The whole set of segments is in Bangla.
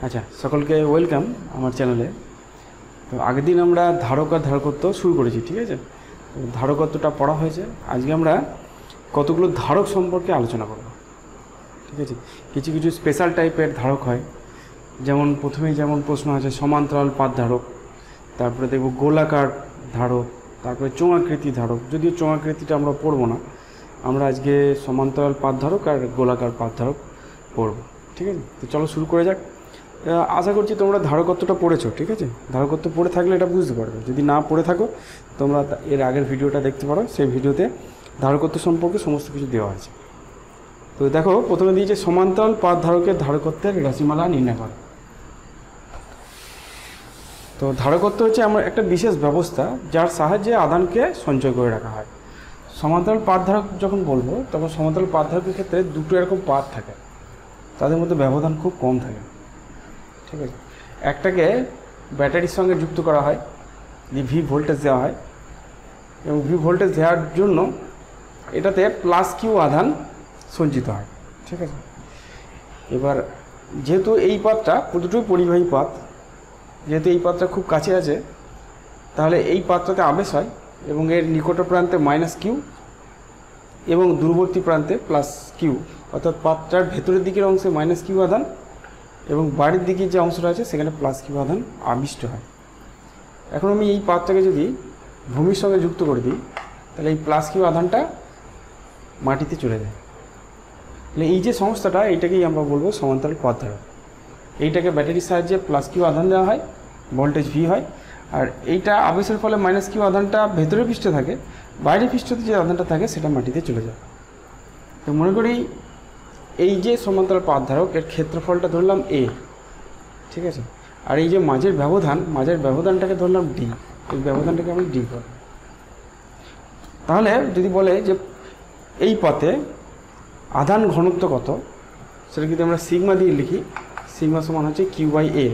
আচ্ছা, সকলকে ওয়েলকাম আমার চ্যানেলে। তো আগের দিন আমরা ধারক আর ধারকত্ব শুরু করেছি, ঠিক আছে। ধারকত্বটা পড়া হয়েছে। আজকে আমরা কতগুলো ধারক সম্পর্কে আলোচনা করব, ঠিক আছে। কিছু কিছু স্পেশাল টাইপের ধারক হয়, যেমন প্রথমেই যেমন প্রশ্ন আছে সমান্তরাল পাত ধারক, তারপরে দেখব গোলাকার ধারক, তারপরে চোঙাকৃতি ধারক। যদিও চোঙাকৃতিটা আমরা পড়বো না, আমরা আজকে সমান্তরাল পাত ধারক আর গোলাকার পাত ধারক পড়ব, ঠিক আছে। তো চলো শুরু করে যাক। আশা করছি তোমরা ধারকত্বটা পড়েছো, ঠিক আছে। ধারকত্ব পড়ে থাকলে এটা বুঝতে পারবে। যদি না পড়ে থাকো তোমরা এর আগের ভিডিওটা দেখতে পারো, সেই ভিডিওতে ধারকত্ব সম্পর্কে সমস্ত কিছু দেওয়া আছে। তো দেখো, প্রথমে দিয়েছে সমান্তরাল পাত ধারকের ধারকত্বের রাশিমালা নির্ণয় করো। তো ধারকত্ব হচ্ছে আমার একটা বিশেষ ব্যবস্থা যার সাহায্যে আধানকে সঞ্চয় করে রাখা হয়। সমান্তরাল পাত ধারক যখন বলবো তখন সমান্তরাল পাত ধারকের ক্ষেত্রে দুটো এরকম পাত থাকে, তাদের মধ্যে ব্যবধান খুব কম থাকে, ঠিক আছে। একটাকে ব্যাটারির সঙ্গে যুক্ত করা হয়, যে ভি ভোল্টেজ দেওয়া হয়, এবং ভি ভোল্টেজ দেওয়ার জন্য এটাতে প্লাস কিউ আধান সঞ্চিত হয়, ঠিক আছে। এবার যেহেতু এই পাতটা দুটোই পরিবাহী পাত, যেহেতু এই পাতটা খুব কাছে আছে, তাহলে এই পাতটাতে আবেশ হয় এবং এর নিকট প্রান্তে মাইনাস কিউ এবং দূরবর্তী প্রান্তে প্লাস কিউ, অর্থাৎ পাতটার ভেতরের দিকের অংশে মাইনাস কিউ আধান এবং বাড়ির দিকে যে অংশটা আছে সেখানে প্লাস কিউ আধান আবিষ্ট হয়। এখন আমি এই পাতটাকে যদি ভূমির সঙ্গে যুক্ত করে দিই, তাহলে এই প্লাস কিউ আধানটা মাটিতে চলে যায়। তাহলে এই যে সংস্থাটা, এইটাকেই আমরা বলবো সমান্তরাল পাত ধারক। এইটাকে ব্যাটারির সাহায্যে প্লাস কিউ আধান দেওয়া হয়, ভোল্টেজ ভি হয়, আর এইটা আবেশের ফলে মাইনাস কিউ আধানটা ভেতরের পৃষ্ঠে থাকে, বাইরের পৃষ্ঠতে যে আধানটা থাকে সেটা মাটিতে চলে যায়। তো মনে করি এই যে সমান্তরাল পাত ধারক, এর ক্ষেত্রফলটা ধরলাম এ, ঠিক আছে। আর এই যে মাঝের ব্যবধানটাকে ধরলাম ডি, এই ব্যবধানটাকে আমি ডি করব। তাহলে যদি বলে যে এই পথে আধান ঘনত্ব কত, সেটা যদি আমরা সিগমা দিয়ে লিখি, সিগমা সমান হচ্ছে কিউ বাই এ,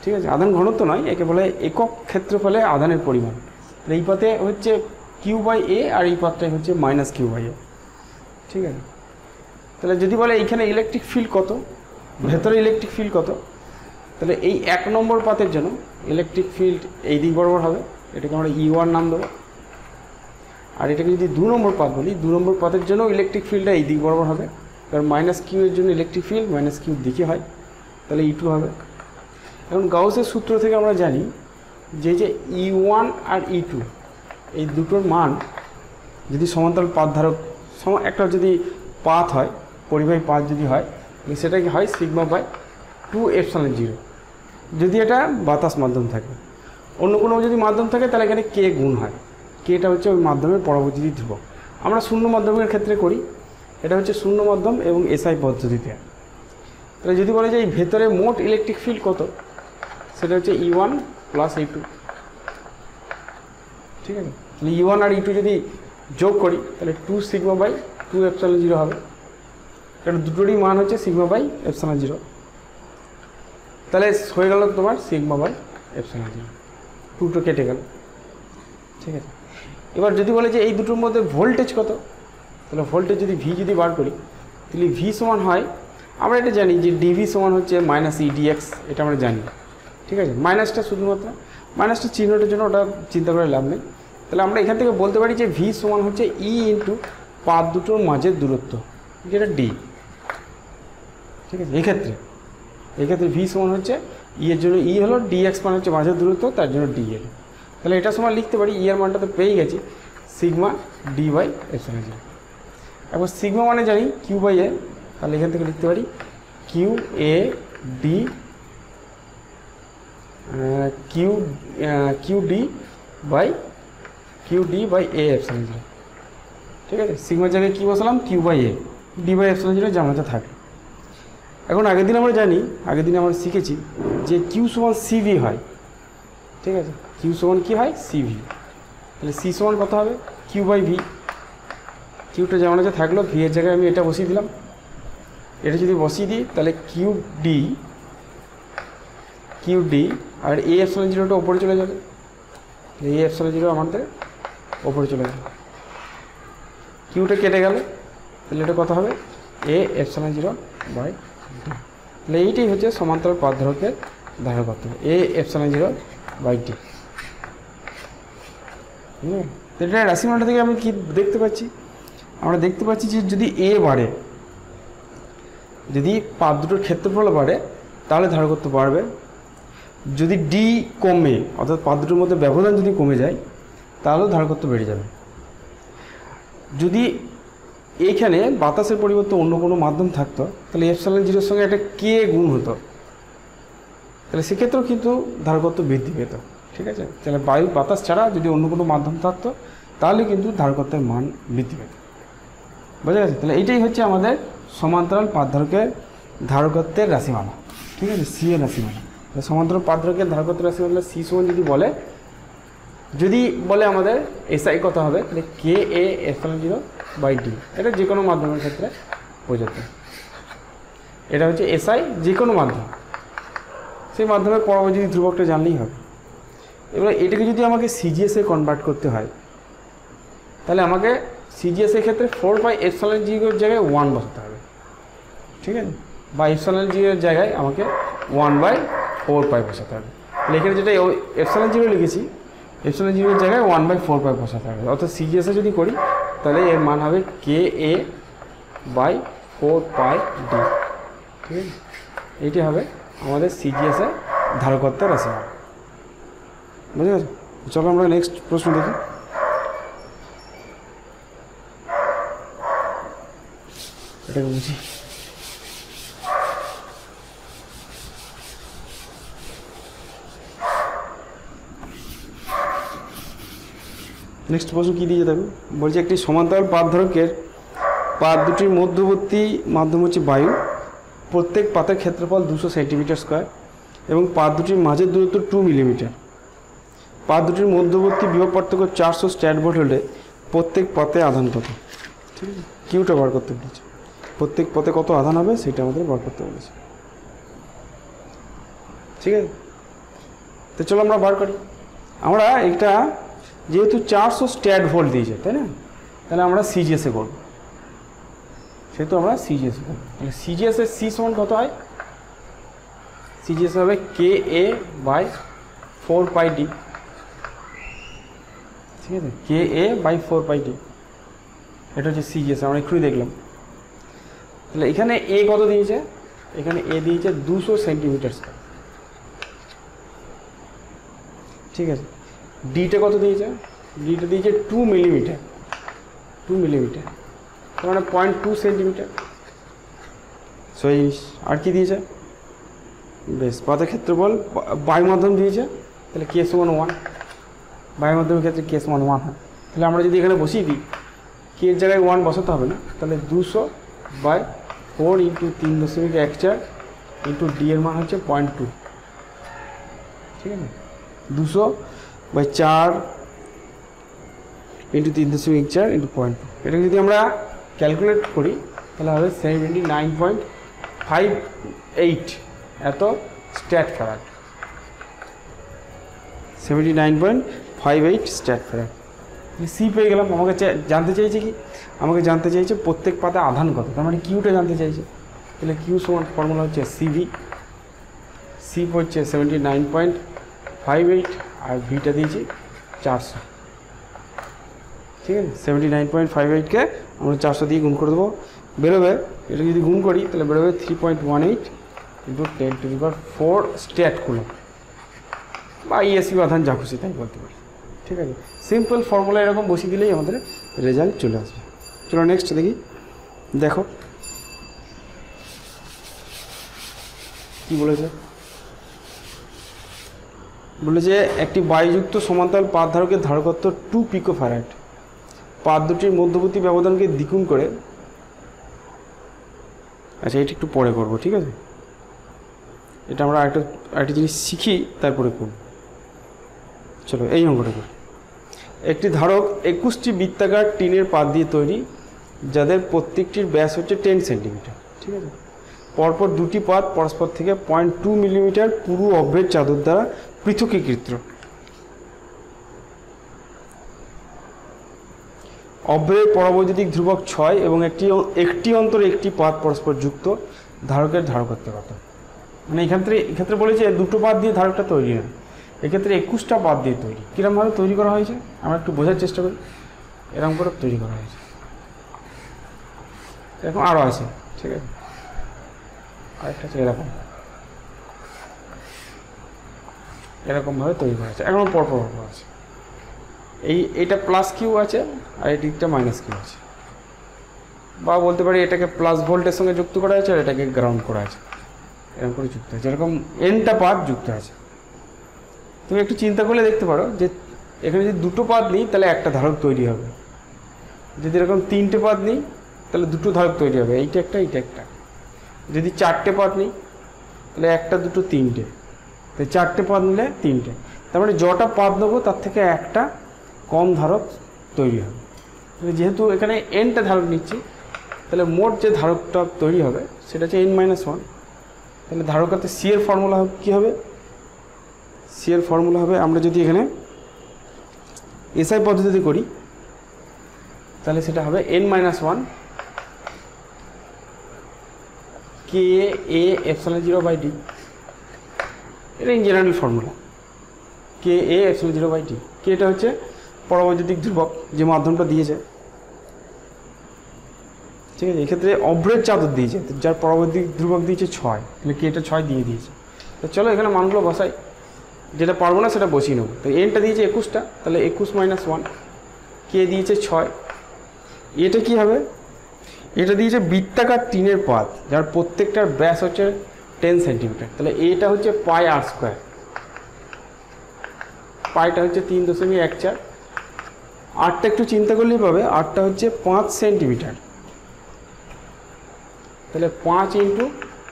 ঠিক আছে। আধান ঘনত্ব নয়, একে বলে একক ক্ষেত্রফলে আধানের পরিমাণ। এই পথে হচ্ছে কিউ বাই এ আর এই পথটাই হচ্ছে মাইনাস কিউ বাই এ, ঠিক আছে। তাহলে যদি বলে এইখানে ইলেকট্রিক ফিল্ড কত, ভেতরে ইলেকট্রিক ফিল্ড কত, তাহলে এই 1 নম্বর পাতের জন্য ইলেকট্রিক ফিল্ড এই দিক বরাবর হবে, এটাকে আমরা E1 নাম দেবো। আর এটাকে যদি 2 নম্বর পাত বলি, 2 নম্বর পাতের জন্য ইলেকট্রিক ফিল্ডটা এই দিক বরাবর হবে, কারণ মাইনাস কিউ এর জন্য ইলেকট্রিক ফিল্ড মাইনাস কিউ দিকে হয়, তাহলে E2 হবে। এখন গাউসের সূত্র থেকে আমরা জানি যে E1 আর E2 এই দুটোর মান যদি সমান্তরাল পাত ধারক একটা যদি পাত হয়, পরিবাহী পাত যদি হয়, সেটা কি হয় সিগমা বাই 2 এপসাইলন 0, যদি এটা বাতাস মাধ্যম থাকে। অন্য কোনো যদি মাধ্যম থাকে তাহলে এখানে কে গুণ হয়, কেটা হচ্ছে ওই মাধ্যমের পরবর্তী ধ্রুবক। আমরা শূন্য মাধ্যমের ক্ষেত্রে করি, এটা হচ্ছে শূন্য মাধ্যম এবং এসআই পদ্ধতিতে। তাহলে যদি বলে যে এই ভেতরে মোট ইলেকট্রিক ফিল্ড কত, সেটা হচ্ছে E1 প্লাস E2, ঠিক আছে। তাহলে E1 আর E2 যদি যোগ করি তাহলে 2 সিগমা বাই 2 এপসাইলন 0 হবে, কারণ দুটোরই মান হচ্ছে সিগমা বাই এপসাইলন 0। তাহলে হয়ে গেল তোমার সিগমা বাই এপসাইলন 0, 2টো কেটে গেল, ঠিক আছে। এবার যদি বলে যে এই দুটোর মধ্যে ভোল্টেজ কত, তাহলে ভোল্টেজ যদি ভি যদি বার করি, তাহলে ভি সমান হয়, আমরা এটা জানি যে ডিভি সমান হচ্ছে মাইনাস ইডিএক্স, এটা আমরা জানি, ঠিক আছে। মাইনাসটা শুধুমাত্র মাইনাসটা চিহ্নটার জন্য ওটা চিন্তা করে লাভ নেই। তাহলে আমরা এখান থেকে বলতে পারি যে ভি সমান হচ্ছে ই ইন্টু পাত দুটোর মাঝের দূরত্ব, যেটা ডি, ঠিক আছে। এক্ষেত্রে ভি সমান হচ্ছে ই এর জন্য ই হলো, ডিএক্স মানে হচ্ছে মাঝের দূরত্ব, তার জন্য ডি এল। তাহলে এটা সময় লিখতে পারি ই এর মানটা তো পেয়ে গেছি, সিগমা ডি বাই এপসাইলন 0। এখন সিগমা মানে জানি কিউ বাই এ, তাহলে এখান থেকে লিখতে পারি Q A D Q D by A epsilon 0, ঠিক আছে। সিগমার জায়গায় কী বসালাম, Q by A, D by epsilon 0 জানাতে থাকে। এখন আগের দিন আমরা শিখেছি যে কিউ সমান সিভি হয়, ঠিক আছে। কিউ সমান কী হয়, সিভি। তাহলে সি সমান কত হবে, কিউ বাই ভি। কিউটা যেমন আছে থাকলো, ভি এর জায়গায় আমি এটা বসিয়ে দিলাম। এটা যদি বসিয়ে দিই তাহলে Q D R A epsilon 0টা ওপরে চলে যাবে, এই এপসাইলন 0 আমাদের ওপরে চলে যাবে। কিউটা কেটে গেল, তাহলে এটা কত হবে, এ এপসাইলন 0 বাই ডি। তাহলে এইটাই হচ্ছে সমান্তরাল পাত ধারকের ধারকত্ব এ এপসাইলন 0/d। এটা রাশিমালাটা থেকে আমি কি দেখতে পাচ্ছি, আমরা দেখতে পাচ্ছি যে যদি এ বাড়ে, যদি পাত দুটোর ক্ষেত্রফল বাড়ে তাহলে ধারকত্ব বাড়বে, যদি ডি কমে অর্থাৎ পাত দুটোর মধ্যে ব্যবধান যদি কমে যায় তাহলেও ধারকত্ব বেড়ে যাবে। যদি এইখানে বাতাসের পরিবর্তে অন্য কোনো মাধ্যম থাকতো তাহলে এপসাইলন 0 সঙ্গে একটা কে গুণ হতো, তাহলে সেক্ষেত্রেও কিন্তু ধারকত্ব বৃদ্ধি পেত। ঠিক আছে, তাহলে বায়ু বাতাস ছাড়া যদি অন্য কোনো মাধ্যম থাকতো তাহলে কিন্তু ধারকত্বের মান বৃদ্ধি পেত। বোঝা গেছে? তাহলে এইটাই হচ্ছে আমাদের সমান্তরাল পাত ধারকের ধারকত্বের রাশিমালা। ঠিক আছে, সি এর রাশিমালা। সমান্তরাল পাত ধারকের ধারকত্বের রাশিমালা সি সমান যদি বলে আমাদের এসআই কত হবে, তাহলে কে এ এপসাইলন 0/d। এটা যে কোনো মাধ্যমের ক্ষেত্রে প্রযোজ্য। এটা হচ্ছে এসআই যে কোনো মাধ্যম, সেই মাধ্যমের পরবর্তী ধ্রুবকটা জানলেই হবে। এবার এটাকে যদি আমাকে সিজিএসে কনভার্ট করতে হয় তাহলে আমাকে সিজিএসের ক্ষেত্রে 4/এপসাইলন 0 জায়গায় 1 বসাতে হবে। ঠিক আছে, বা এপসাইলন 0 জায়গায় আমাকে 1/4π বসাতে হবে। তাহলে এখানে যেটা এপসাইলন 0 লিখেছি, এপসাইলন 0 জায়গায় 1/4π বসাতে হবে। অর্থাৎ সিজিএসে যদি করি তাহলে এর মান হবে KA/4πd। ঠিক আছে, এইটি হবে আমাদের সিজিএসের ধারকত্বের রাশিমালা। বুঝে গেছে? চলো আমরা নেক্সট প্রশ্ন দেখি। এটাকে বুঝি। নেক্সট প্রশ্ন কী দিয়ে যাবে বলছে, একটি সমান্তরাল পাত ধারকের পাত দুটির মধ্যবর্তী মাধ্যম হচ্ছে বায়ু, প্রত্যেক পাতের ক্ষেত্রফল 200 সেন্টিমিটার স্কোয়ার এবং পাত দুটির মাঝের দূরত্ব 2 মিলিমিটার। পাত দুটির মধ্যবর্তী বিভব পার্থক্য 400 স্ট্যাট ভোল্ট হলে প্রত্যেক পাতে আধান কত? ঠিক আছে, কিউটা বার করতে বলেছে, প্রত্যেক পথে কত আধান হবে সেটা আমাদের বার করতে বলেছে। ঠিক আছে, তো চলো আমরা বার করি। আমরা একটা যেহেতু 400 স্ট্যাট ভোল্ট দিয়েছে, তাই না, তাহলে আমরা সিজিএসে করব, সেহেতু আমরা সিজিএসে করব। তাহলে সিজিএসের সি সমান কত হয়? সিজিএস হবে KA/4πd। ঠিক আছে, KA/4πd, এটা হচ্ছে সিজিএস, আমরা এক্ষুনি দেখলাম। তাহলে এখানে এ কত দিয়েছে? এখানে এ দিয়েছে 200 সেন্টিমিটার স্কোয়ার। ঠিক আছে, ডিটা কত দিয়েছে? ডিটা দিয়েছে 2 মিলিমিটার, 2 মিলিমিটার, তার মানে 0.2 সেন্টিমিটার। সই জিনিস। আর কি দিয়েছে? বেশ, পাতের ক্ষেত্রফল বায়ু মাধ্যম দিয়েছে, তাহলে কে সমান 1। বায়ু মাধ্যমের ক্ষেত্রে কে সমান 1 হয়। তাহলে আমরা যদি এখানে বসিয়ে দিই, কে এর জায়গায় 1 বসাতে হবে না, তাহলে 200/4 × 3.14 ইন্টু ডি এর মান হচ্ছে 0.2। ঠিক আছে, 200/4 × 3.14 × 0.2। এটাকে যদি আমরা ক্যালকুলেট করি তাহলে হবে 79.58 এত stat farad. 79.58 stat farad. C পেয়ে গেলাম। আমাকে জানতে চাইছে কি? আমাকে জানতে চাইছে প্রত্যেক পাতে আধান কত, তার মানে কিউটা জানতে চাইছে। তাহলে কিউ সমান ফর্মুলা হচ্ছে সিভি। সি হচ্ছে 79.58 আর ভিটা দিয়েছি 400। ঠিক আছে, 79.58কে আমরা 400 দিয়ে গুণ করে দেবো, বেরোবে, এটা যদি গুণ করি তাহলে বেরোবে 3.18 × 10⁴ স্ট্যাট কুলম্ব, বা ইএসইউ আধান যা খুশি তাই বলতে পারি। ঠিক আছে, সিম্পল ফর্মুলা এরকম বসিয়ে দিলেই আমাদের রেজাল্ট চলে আসবে। চলো নেক্সট দেখি। দেখো কি বলেছে। বলেছে একটি বায়ুযুক্ত সমান্তরাল পাত ধারকের ধারকত্ব 2 পিকোফ্যারাড। পাত দুটির মধ্যবর্তী ব্যবধানকে দ্বিগুণ করে, আচ্ছা এটা একটু পরে করব, ঠিক আছে, এটা আমরা আরেকটা জিনিস শিখি তারপরে করব। চলো এই অঙ্কটা করি। একটি ধারক 21টি বৃত্তাকার টিনের পাত দিয়ে তৈরি, যাদের প্রত্যেকটির ব্যাস হচ্ছে 10 সেন্টিমিটার। ঠিক আছে, পরপর দুটি পাত পরস্পর থেকে 0.2 মিলিমিটার পুরু অভ্রের চাদর দ্বারা পৃথকীকৃত। অভ্রের পরবৈদ্যুতিক ধ্রুবক 6 এবং একটি অন্তরে একটি পাত পরস্পর যুক্ত। ধারকের ধারকত্ব কত? মানে এক্ষেত্রে বলেছে দুটো পাত দিয়ে ধারকটা তৈরি হয়, এক্ষেত্রে 21টা পাত দিয়ে তৈরি। কীরকমভাবে তৈরি করা হয়েছে আমরা একটু বোঝার চেষ্টা করি। এরকম করে তৈরি করা হয়েছে, এরকম আরও আছে, ঠিক আছে। আরেকটা আছে এরকমভাবে তৈরি করা হয়েছে, এখন পরপর আছে। এইটা প্লাস কিউ আছে আর এই দিকটা মাইনাস কিউ আছে, বা বলতে পারি এটাকে প্লাস ভোল্টের সঙ্গে যুক্ত করা হয়েছে আর এটাকে গ্রাউন্ড করা আছে, এরকম করে যুক্ত আছে। এরকম এনটা পাত যুক্ত আছে। তুমি একটু চিন্তা করলে দেখতে পারো যে এখানে যদি দুটো পাত নিই তাহলে একটা ধারক তৈরি হবে, যদি এরকম তিনটে পাত নিই তাহলে দুটো ধারক তৈরি হবে, এইটা একটা এইটা একটা। যদি চারটে পাত নিই তাহলে একটা দুটো তিনটে, তাই চারটে পাত নিলে তিনটে, তার মানে যটা পাত নেবো তার থেকে একটা কম ধারক তৈরি হবে। যেহেতু এখানে এনটা ধারক নিচ্ছি তাহলে মোট যে ধারকটা তৈরি হবে সেটা হচ্ছে n-1। তাহলে ধারকতে সি এর ফর্মুলা কী হবে? সি এর ফর্মুলা হবে, আমরা যদি এখানে এসআই পদ্ধতিতে করি তাহলে সেটা হবে n-1 কে এ এপসিলন 0/d। এটা in general formula, K A epsilon 0/d। কে এটা হচ্ছে পরবৈদ্যুতিক ধ্রুবক যে মাধ্যমটা দিয়েছে, ঠিক আছে। এক্ষেত্রে অভ্রের চাদর দিয়েছে, যার পরবৈদ্যুতিক ধ্রুবক দিয়েছে 6, তাহলে কে এটা 6 দিয়ে দিয়েছে। তো চলো এখানে মানগুলো বসাই, যেটা পারবো না সেটা বসিয়ে নেবো। তো এনটা দিয়েছে 21টা, তাহলে 21-1, কে দিয়েছে 6। এটা কি হবে? এটা দিয়েছে বৃত্তাকার টিনের পাত যার প্রত্যেকটার ব্যাস হচ্ছে 10 সেন্টিমিটার, তাহলে এটা হচ্ছে πr², পাইটা হচ্ছে 3.14। আটটা একটু চিন্তা করলেই পাবে, আটটা হচ্ছে 5 সেন্টিমিটার, তাহলে 5 ×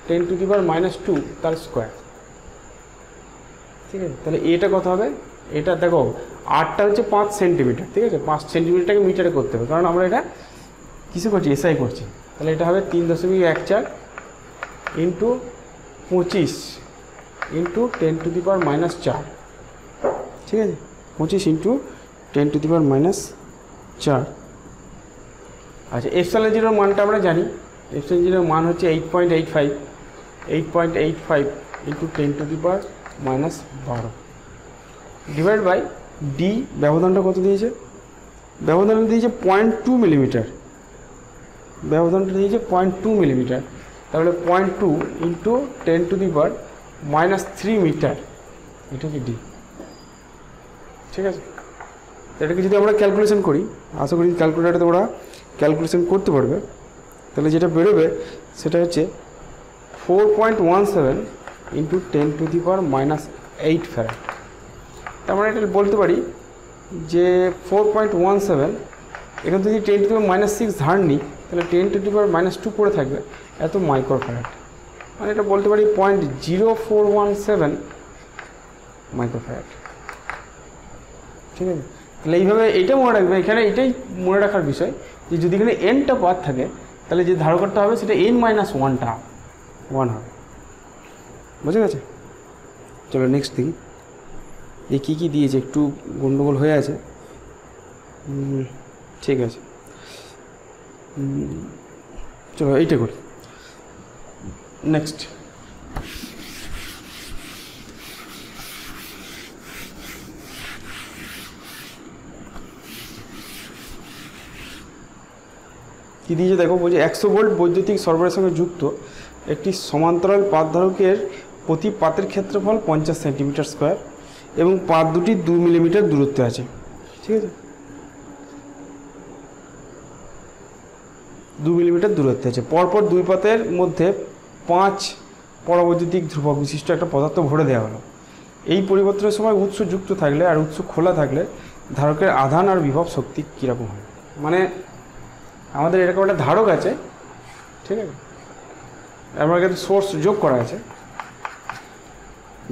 10⁻² তার স্কোয়ার, ঠিক আছে। তাহলে এটা কত হবে? এটা দেখো আটটা হচ্ছে 5 সেন্টিমিটার, ঠিক আছে। 5 সেন্টিমিটারটাকে মিটারে করতে হবে, কারণ আমরা এটা কিসে করছি? এসআই করছি। তাহলে এটা হবে 3.14 × 25 × 10⁻⁴, ঠিক আছে। 25 × 10⁻⁴। আচ্ছা, এপসিলন 0 মানটা আমরা জানি, এপসিলন 0 মান হচ্ছে 8.85 × 10⁻12 ডিভাইড বাই ডি। ব্যবধানটা কত দিয়েছে? ব্যবধানটা দিয়েছে 0.2 মিলিমিটার, ব্যবধানটা দিয়েছে 0.2 মিলিমিটার, তাহলে 0.2 × 10⁻³ মিটার, এটা হচ্ছে ডি, ঠিক আছে। এটাকে যদি আমরা ক্যালকুলেশন করি, আশা করি ক্যালকুলেটারে তোমরা ক্যালকুলেশন করতে পারবে, তাহলে যেটা বেরোবে সেটা হচ্ছে 4.17 × 10⁻⁸ ফ্যারাড। তার মানে এটা বলতে পারি যে 4.17, এখান থেকে 10⁻⁶ ধার নিই তাহলে 10⁻² পড়ে থাকবে, এত মাইক্রোফ্যারাড। মানে এটা বলতে পারি 0.0417 মাইক্রোফ্যারাড, ঠিক আছে। তাহলে এইভাবে এইটা মনে রাখবে, এখানে এটাই মনে রাখার বিষয় যে যদি এখানে এনটা পাত থাকে তাহলে যে ধারকটা হবে সেটা n-1টা 1 হবে, বুঝে গেছে। চলো নেক্সট দেখি যে কী কী দিয়েছে, একটু গন্ডগোল হয়ে আছে, ঠিক আছে। চলো এইটা করি নেক্সট। কী দিয়েছে দেখো, বলছে 100 ভোল্ট বৈদ্যুতিক সরবরাহের সঙ্গে যুক্ত একটি সমান্তরাল পাত ধারকের প্রতি পাতের ক্ষেত্রফল 50 সেন্টিমিটার স্কোয়ার এবং পাত দুটি 2 মিলিমিটার দূরত্বে আছে, ঠিক আছে। 2 মিলিমিটার দূরত্বে আছে। পরপর দুই পাতের মধ্যে 5 পরবৈদ্যুতিক ধ্রুবক বিশিষ্ট একটা পদার্থ ভরে দেওয়া হলো। এই পরিবর্তনের সময় উৎস যুক্ত থাকলে আর উৎস খোলা থাকলে ধারকের আধান আর বিভব শক্তি কীরকম হয়? মানে আমাদের এরকম একটা ধারক আছে, ঠিক আছে, আমার কাছে সোর্স যোগ করা আছে,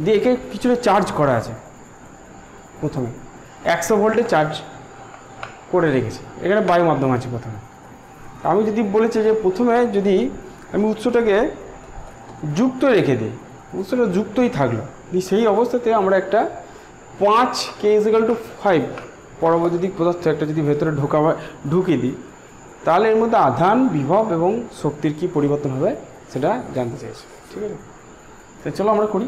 দিয়ে একে কিছুটা চার্জ করা আছে। প্রথমে 100 ভোল্টে চার্জ করে রেখেছি, এখানে বায়ু মাধ্যম আছে প্রথমে। আমি যদি বলেছি যে প্রথমে যদি আমি উৎসটাকে যুক্ত রেখে দিই, উৎসটা যুক্তই থাকলো, সেই অবস্থাতে আমরা একটা 5 k=5 পরবৈদ্যুতিক পদার্থ একটা যদি ভেতরে ঢুকিয়ে দিই তাহলে এর মধ্যে আধান, বিভব এবং শক্তির কি পরিবর্তন হবে সেটা জানতে চাইছি, ঠিক আছে। তো চলো আমরা করি।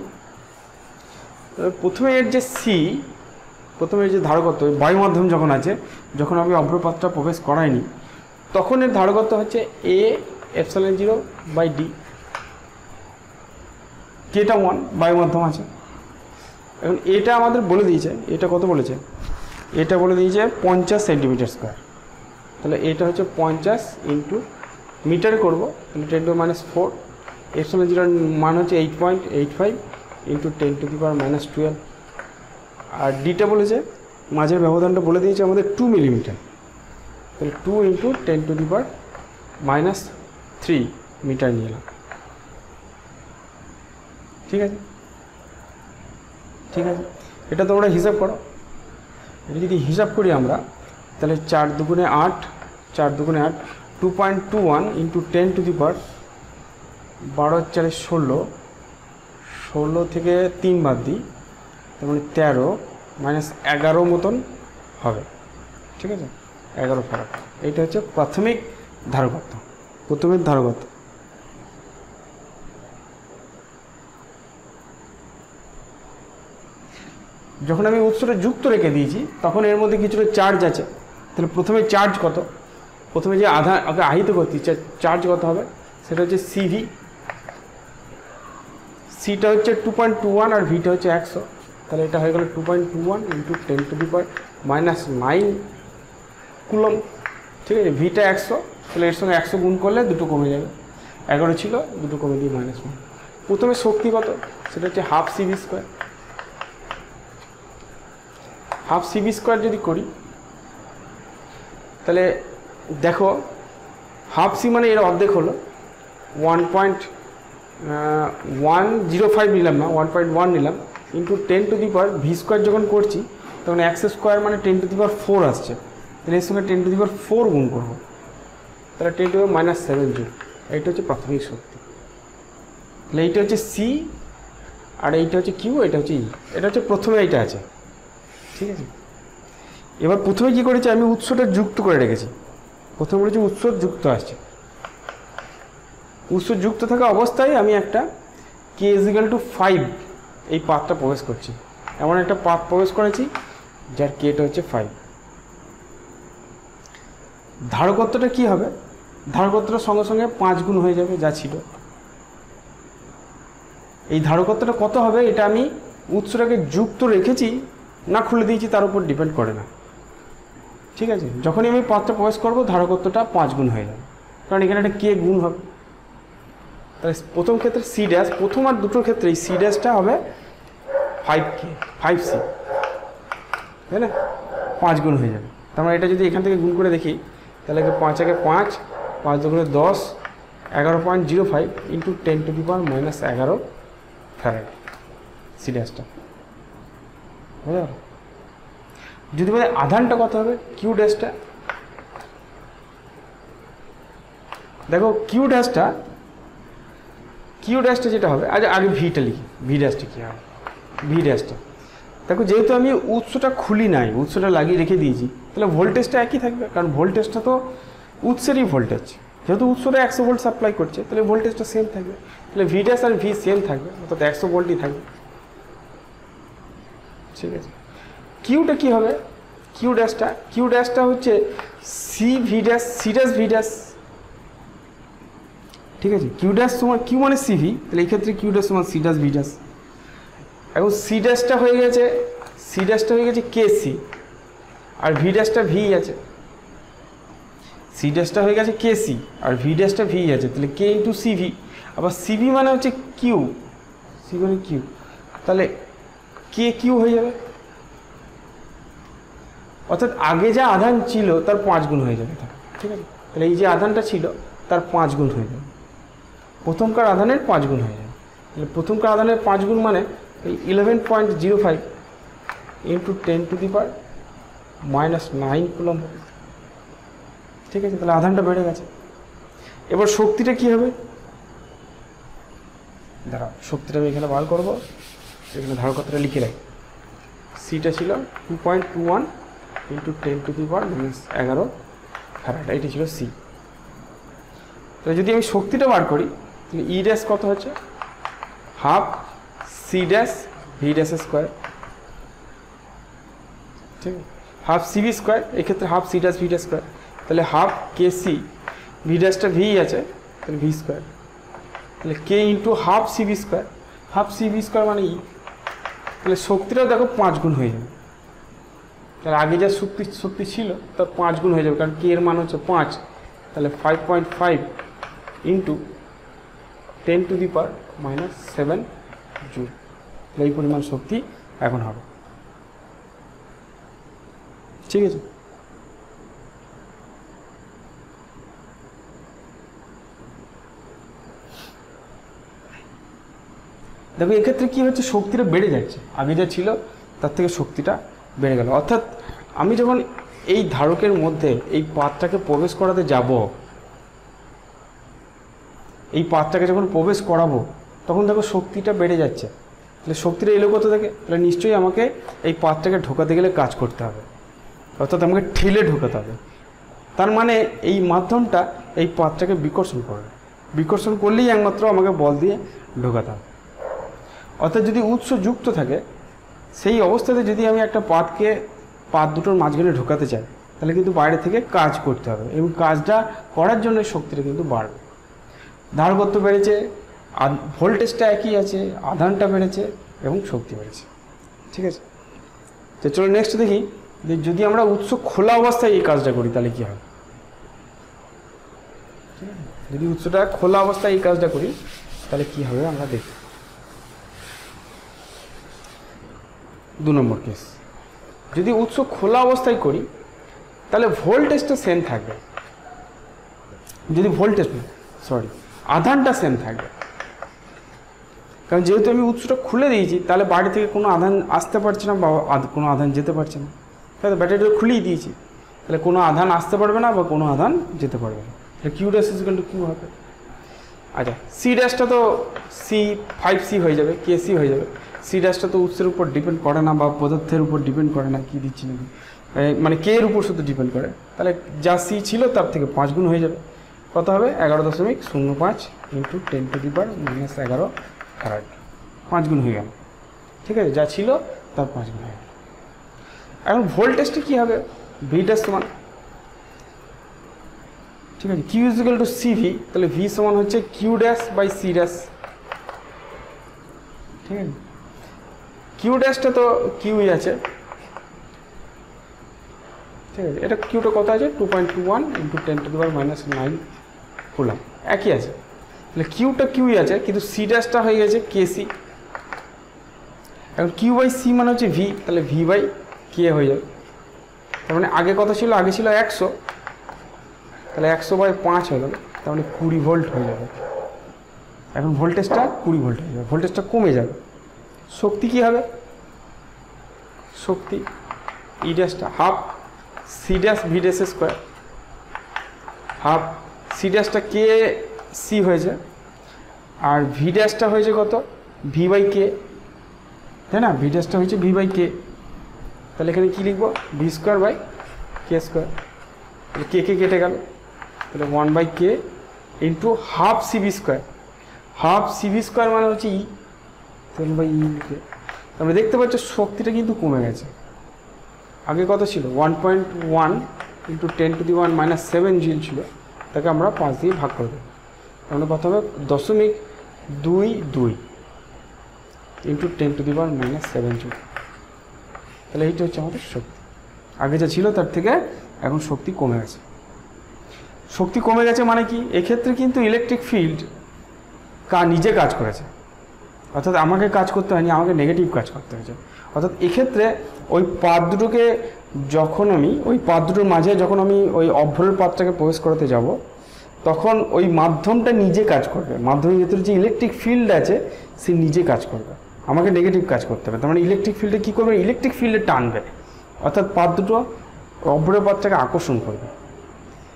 প্রথমে এর যে সি, প্রথমে যে ধারকত্ব বায়ু মাধ্যম যখন আছে, যখন আমি অভ্রপাতটা প্রবেশ করাইনি, তখন এর ধারকত্ব হচ্ছে এ এপসাইলন 0/d। কেটা 1 বায়ু মাধ্যম আছে। এখন এটা আমাদের বলে দিয়েছে, এটা কত বলেছে, এটা বলে দিয়েছে 50 সেন্টিমিটার স্কোয়ার। তাহলে এটা হচ্ছে 50 ইন্টু মিটারে করবো, তাহলে 10⁻⁴। এপসাইলন 0 মান হচ্ছে 8.85 ইন্টু 10⁻⁻12। আর ডিটা বলেছে, মাঝের ব্যবধানটা বলে দিয়েছে আমাদের 2 মিলিমিটার, তাহলে 2 ইন্টু 10⁻³ মিটার নিয়ে এলাম। ঠিক আছে, ঠিক আছে, এটা তোমরা হিসাব করো। এটা যদি হিসাব করি আমরা, তাহলে 4 দুগুণে 8, 4 দুগুণে 8, 2.21 ইন্টু 10⁻, 12 4 16, 16 থেকে 3 বাদ দিই, তার মানে 13 - 11 মতন হবে। ঠিক আছে, 11 ফ্যারাড। এইটা হচ্ছে প্রাথমিক ধারকত্ব, প্রথমের ধারকত্ব। যখন আমি উৎসটা যুক্ত রেখে দিয়েছি, তখন এর মধ্যে কিছুটা চার্জ আছে। তাহলে প্রথমে চার্জ কত, প্রথমে যে আগে আহিত করছি চার্জ কত হবে, সেটা হচ্ছে সিভি। সিটা হচ্ছে 2.21 আর ভিটা হচ্ছে 100। তাহলে এটা হয়ে গেল 2.21 ইন্টু 10⁻⁹ কুলম। ঠিক আছে, ভিটা 100, তাহলে এর সঙ্গে 100 গুণ করলে দুটো কমে যাবে, 11 ছিল, দুটো কমে দিয়ে -1। প্রথমে শক্তি কত, সেটা হচ্ছে half C V square. Half C V square যদি করি, তাহলে দেখো হাফ সি মানে এর অর্ধেক হলো 1.105 নিলাম না, 1.1 নিলাম, ইন্টু 10⁻, ভি স্কোয়ার যখন করছি তখন x স্কোয়ার মানে 10⁻⁴ আসছে। তাহলে এর সঙ্গে 10⁻⁴ গুণ করবো, তাহলে 10⁻⁷ জুল। এইটা হচ্ছে প্রাথমিক শক্তি। তাহলে এইটা হচ্ছে সি, আর এইটা হচ্ছে কিউ, এটা হচ্ছে ই। এটা হচ্ছে প্রথমে এইটা আছে। ঠিক আছে, এবার প্রথমে কী করেছি, আমি উৎসটা যুক্ত করে রেখেছি। প্রথমে বলেছি উৎস যুক্ত আসছে, উৎস যুক্ত থাকা অবস্থায় আমি একটা k = 5 এই পাথটা প্রবেশ করছি। এমন একটা পাথ প্রবেশ করেছি যার কেটা হচ্ছে 5। ধারকত্বটা কি হবে, ধারকত্বটার সঙ্গে সঙ্গে 5 গুণ হয়ে যাবে যা ছিল। এই ধারকত্বটা কত হবে, এটা আমি উৎসটাকে যুক্ত রেখেছি না খুলে দিয়েছি তার উপর ডিপেন্ড করে না। ঠিক আছে, যখনই আমি পাথটা প্রবেশ করবো ধারকত্বটা 5 গুণ হয়ে যাবে, কারণ এখানে একটা কে গুণ হবে। তাহলে প্রথম ক্ষেত্রে সি ড্যাশ, প্রথম আর দুটোর ক্ষেত্রেই সি ড্যাশটা হবে 5K, 5C, তাই না, 5 গুণ হয়ে যাবে। তার মানে এটা যদি এখান থেকে গুণ করে দেখি, তাহলে 5 × 5, 5 × 10, 11.05 ইন্টু 10⁻⁻11 ফ্যারাড সি ড্যাশটা হয়ে যাবে। যদি বলে আধানটা কত হবে, কিউ ড্যাশটা, দেখো কিউ ড্যাশটা যেটা হবে, আগে ভিটা লিখি, ভি ড্যাশটা কী হবে, ভি ড্যাশটা দেখো, যেহেতু আমি উৎসটা খুলি নাই, উৎসটা লাগিয়ে রেখে দিয়েছি, তাহলে ভোল্টেজটা একই থাকবে, কারণ ভোল্টেজটা তো উৎসেরই ভোল্টেজ, যেহেতু উৎসটা 100 ভোল্ট সাপ্লাই করছে, তাহলে ভোল্টেজটা সেম থাকবে। তাহলে ভি ড্যাশ আর ভি সেম থাকবে, অর্থাৎ 100 ভোল্টই থাকবে। ঠিক আছে, কিউটা কী হবে, কিউ ড্যাশটা হচ্ছে C V dash, C dash V dash. ঠিক আছে, কিউ ড্যাশ সমান, কিউ মানে সিভি, তাহলে এই ক্ষেত্রে কিউ ড্যাশ সমান সি ড্যাশ ভি ড্যাশ। এখন সি ড্যাশটা হয়ে গেছে কে সি, আর ভি ড্যাশটা ভি আছে। সি ড্যাশটা হয়ে গেছে কে সি আর ভি ড্যাশটা ভি আছে, তাহলে কে ইন্টু সিভি। আবার সিভি মানে হচ্ছে কিউ, সি মানে কিউ, তাহলে কে কিউ হয়ে যাবে, অর্থাৎ আগে যা আধান ছিল তার 5 গুণ হয়ে যাবে। ঠিক আছে, তাহলে এই যে আধানটা ছিল তার 5 গুণ হয়ে যাবে, প্রথমকার আধানের 5 গুণ হয়ে যাবে। তাহলে প্রথমকার আধানের 5 গুণ মানে এই 11.05 ইন্টু 10⁻⁹ কুলম হবে। ঠিক আছে, তাহলে আধানটা বেড়ে গেছে। এবার শক্তিটা কি হবে, দাঁড়াও, শক্তিটা আমি এখানে বার করবো, এখানে ধারকত্বটা লিখে রাখি। সিটা ছিল 2.21 ইন্টু 10⁻⁻11 ফ্যারাড, এটি ছিল সি। তাহলে যদি আমি শক্তিটা বার করি, তাহলে ই ড্যাশ কত হচ্ছে, half C dash V dash square, ঠিক আছে, হাফ সি ভি স্কোয়ার, এক্ষেত্রে half C dash V dash square, তাহলে হাফ কে সি, ভি ড্যাশটা ভি আছে তাহলে ভি স্কোয়ার, তাহলে K into half C V square, half C V square মানে ই, তাহলে শক্তিটাও দেখো 5 গুণ হয়ে যাবে, তাহলে আগে যা শক্তি ছিল তার 5 গুণ হয়ে যাবে, কারণ কে এর মান হচ্ছে 5, তাহলে 5.5 ইন্টু 10⁻⁻7 জুল, এই পরিমাণ শক্তি এখন হবে, ঠিক আছে। দেখো এক্ষেত্রে কী হচ্ছে, শক্তিটা বেড়ে যাচ্ছে, আগে যা ছিল তার থেকে শক্তিটা বেড়ে গেল, অর্থাৎ আমি যখন এই ধারকের মধ্যে এই পাতটাকে প্রবেশ করাতে যাব, এই পাতটাকে যখন প্রবেশ করাবো তখন দেখো শক্তিটা বেড়ে যাচ্ছে, তাহলে শক্তিটা এলো কোথা থেকে, তাহলে নিশ্চয়ই আমাকে এই পাতটাকে ঢোকাতে গেলে কাজ করতে হবে, অর্থাৎ আমাকে ঠেলে ঢোকাতে হবে, তার মানে এই মাধ্যমটা এই পাতটাকে বিকর্ষণ করবে, বিকর্ষণ করলেই একমাত্র আমাকে বল দিয়ে ঢোকাতে হবে, অর্থাৎ যদি উৎস যুক্ত থাকে সেই অবস্থাতে যদি আমি একটা পাত দুটোর মাঝখানে ঢোকাতে চাই তাহলে কিন্তু বাইরে থেকে কাজ করতে হবে, এবং কাজটা করার জন্য শক্তিটা কিন্তু বাড়বে, ধারকত্ব বেড়েছে, ভোল্টেজটা একই আছে, আধানটা বেড়েছে এবং শক্তি বেড়েছে, ঠিক আছে। তো চলো নেক্সট দেখি যে যদি আমরা উৎস খোলা অবস্থায় এই কাজটা করি তাহলে কী হবে, যদি উৎসটা খোলা অবস্থায় এই কাজটা করি তাহলে কী হবে আমরা দেখি। 2 নম্বর কেস, যদি উৎস খোলা অবস্থায় করি তাহলে ভোল্টেজটা সেম থাকবে, যদি আধানটা সেম থাকবে, কারণ যেহেতু আমি উৎসটা খুলে দিয়েছি তাহলে বাইরে থেকে কোনো আধান আসতে পারছে না বা কোনো আধান যেতে পারছে না, তাহলে ব্যাটারিটা খুলেই দিয়েছি, তাহলে কোনো আধান আসতে পারবে না বা কোনো আধান যেতে পারবে না, তাহলে Q dash equal to Q হবে। আচ্ছা সি ড্যাশটা তো C5C হয়ে যাবে, KC হয়ে যাবে, সি ড্যাশটা তো উৎসের উপর ডিপেন্ড করে না বা পদার্থের উপর ডিপেন্ড করে না, কী দিচ্ছি নাকি, মানে কে এর উপর শুধু ডিপেন্ড করে, তাহলে যা সি ছিল তার থেকে 5 গুণ হয়ে যাবে, কত হবে 11.05 ইন্টু 10⁻⁻11 ফ্যারাড, 5 গুণ হয়ে গেল, ঠিক আছে, যা ছিল তার 5 গুণ হয়ে গেল। এখন ভোল্টেজটা কী হবে, ভি ড্যাশ সমান, ঠিক আছে, Q is equal to C V, তাহলে ভি সমান হচ্ছে Q dash by C dash, ঠিক আছে, কিউ ড্যাশটা তো কিউই আছে, ঠিক আছে, এটা কিউটা কত আছে 2.21 ইন্টু 10⁻⁻9 কুলাম, একই আছে, তাহলে কিউটা কিউই আছে কিন্তু সি ড্যাশটা হয়ে গেছে কেসি, এখন কিউ বাই সি মানে হচ্ছে ভি, তাহলে ভি বাই কে হয়ে যাবে, তার মানে আগে কত ছিল, আগে ছিল 100, তাহলে 100/5 হয়ে যাবে, তার মানে 20 ভোল্ট হয়ে যাবে, এখন ভোল্টেজটা 20 ভোল্ট হয়ে যাবে, ভোল্টেজটা কমে যাবে, শক্তি কী হবে, শক্তি ই ড্যাশটা half C dash V dash square, half C ড্যাশটা কে সি হয়েছে আর ভি ড্যাশটা হয়েছে কত ভি বাই কে, তাই না, ভি ড্যাশটা হয়েছে ভি বাই কে, তাহলে এখানে কী লিখবো V square by K square, তাহলে কে কে কেটে গেল, তাহলে 1/k into half C V square, half C V square মানে হচ্ছে ই, 10/e লিখে, আমরা দেখতে পাচ্ছ শক্তিটা কিন্তু কমে গেছে, আগে কত ছিল 1.1 ইন্টু 10⁻⁻7 জুল ছিল, তাকে আমরা 5 দিয়ে ভাগ করে দেবো, তাহলে কত হবে 0.22 ইন্টু 10⁻⁻7 জুল, তাহলে এইটা হচ্ছে আমাদের শক্তি, আগে যা ছিল তার থেকে এখন শক্তি কমে গেছে, শক্তি কমে গেছে মানে কি, এক্ষেত্রে কিন্তু ইলেকট্রিক ফিল্ড নিজে কাজ করেছে, অর্থাৎ আমাকে কাজ করতে হয়নি, আমাকে নেগেটিভ কাজ করতে হয়েছে, অর্থাৎ এক্ষেত্রে ওই পাত দুটোকে যখন আমি ওই পাত দুটোর মাঝে যখন আমি ওই অভ্যরের পাতটাকে প্রবেশ করাতে যাব তখন ওই মাধ্যমটা নিজে কাজ করবে, মাধ্যমের ভিতরে যে ইলেকট্রিক ফিল্ড আছে সে নিজে কাজ করবে, আমাকে নেগেটিভ কাজ করতে হবে, তার মানে ইলেকট্রিক ফিল্ডে কী করবে, ইলেকট্রিক ফিল্ডে টানবে, অর্থাৎ পাত দুটো অভ্যরের পাতটাকে আকর্ষণ করবে,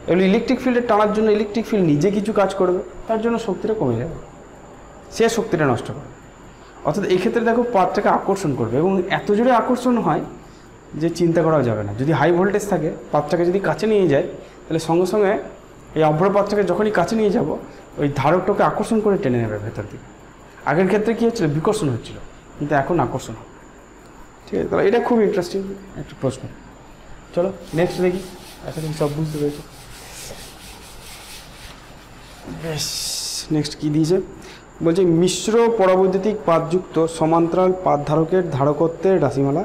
এবার ইলেকট্রিক ফিল্ডে টানার জন্য ইলেকট্রিক ফিল্ড নিজে কিছু কাজ করবে, তার জন্য শক্তিটা কমে যাবে, সে শক্তিটা নষ্ট করবে, অর্থাৎ এই ক্ষেত্রে দেখো পাতটাকে আকর্ষণ করবে এবং এত জোরে আকর্ষণ হয় যে চিন্তা করাও যাবে না, যদি হাই ভোল্টেজ থাকে পাতটাকে যদি কাছে নিয়ে যায় তাহলে সঙ্গে সঙ্গে এই অভ্যর পাতটাকে যখনই কাছে নিয়ে যাব ওই ধারকটাকে আকর্ষণ করে টেনে নেবে ভেতর দিকে, আগের ক্ষেত্রে কী হচ্ছিল, বিকর্ষণ হচ্ছিল, কিন্তু এখন আকর্ষণ হবে। ঠিক আছে, তাহলে এটা খুব ইন্টারেস্টিং একটা প্রশ্ন। চলো নেক্সট দেখি, আশা করি সব বুঝতে পেরেছো। বেশ, নেক্সট কী দিয়েছে বলছে, মিশ্র পরাবৈদ্যুতিক পাতযুক্ত সমান্তরাল পাত ধারকের ধারকত্বের রাশিমালা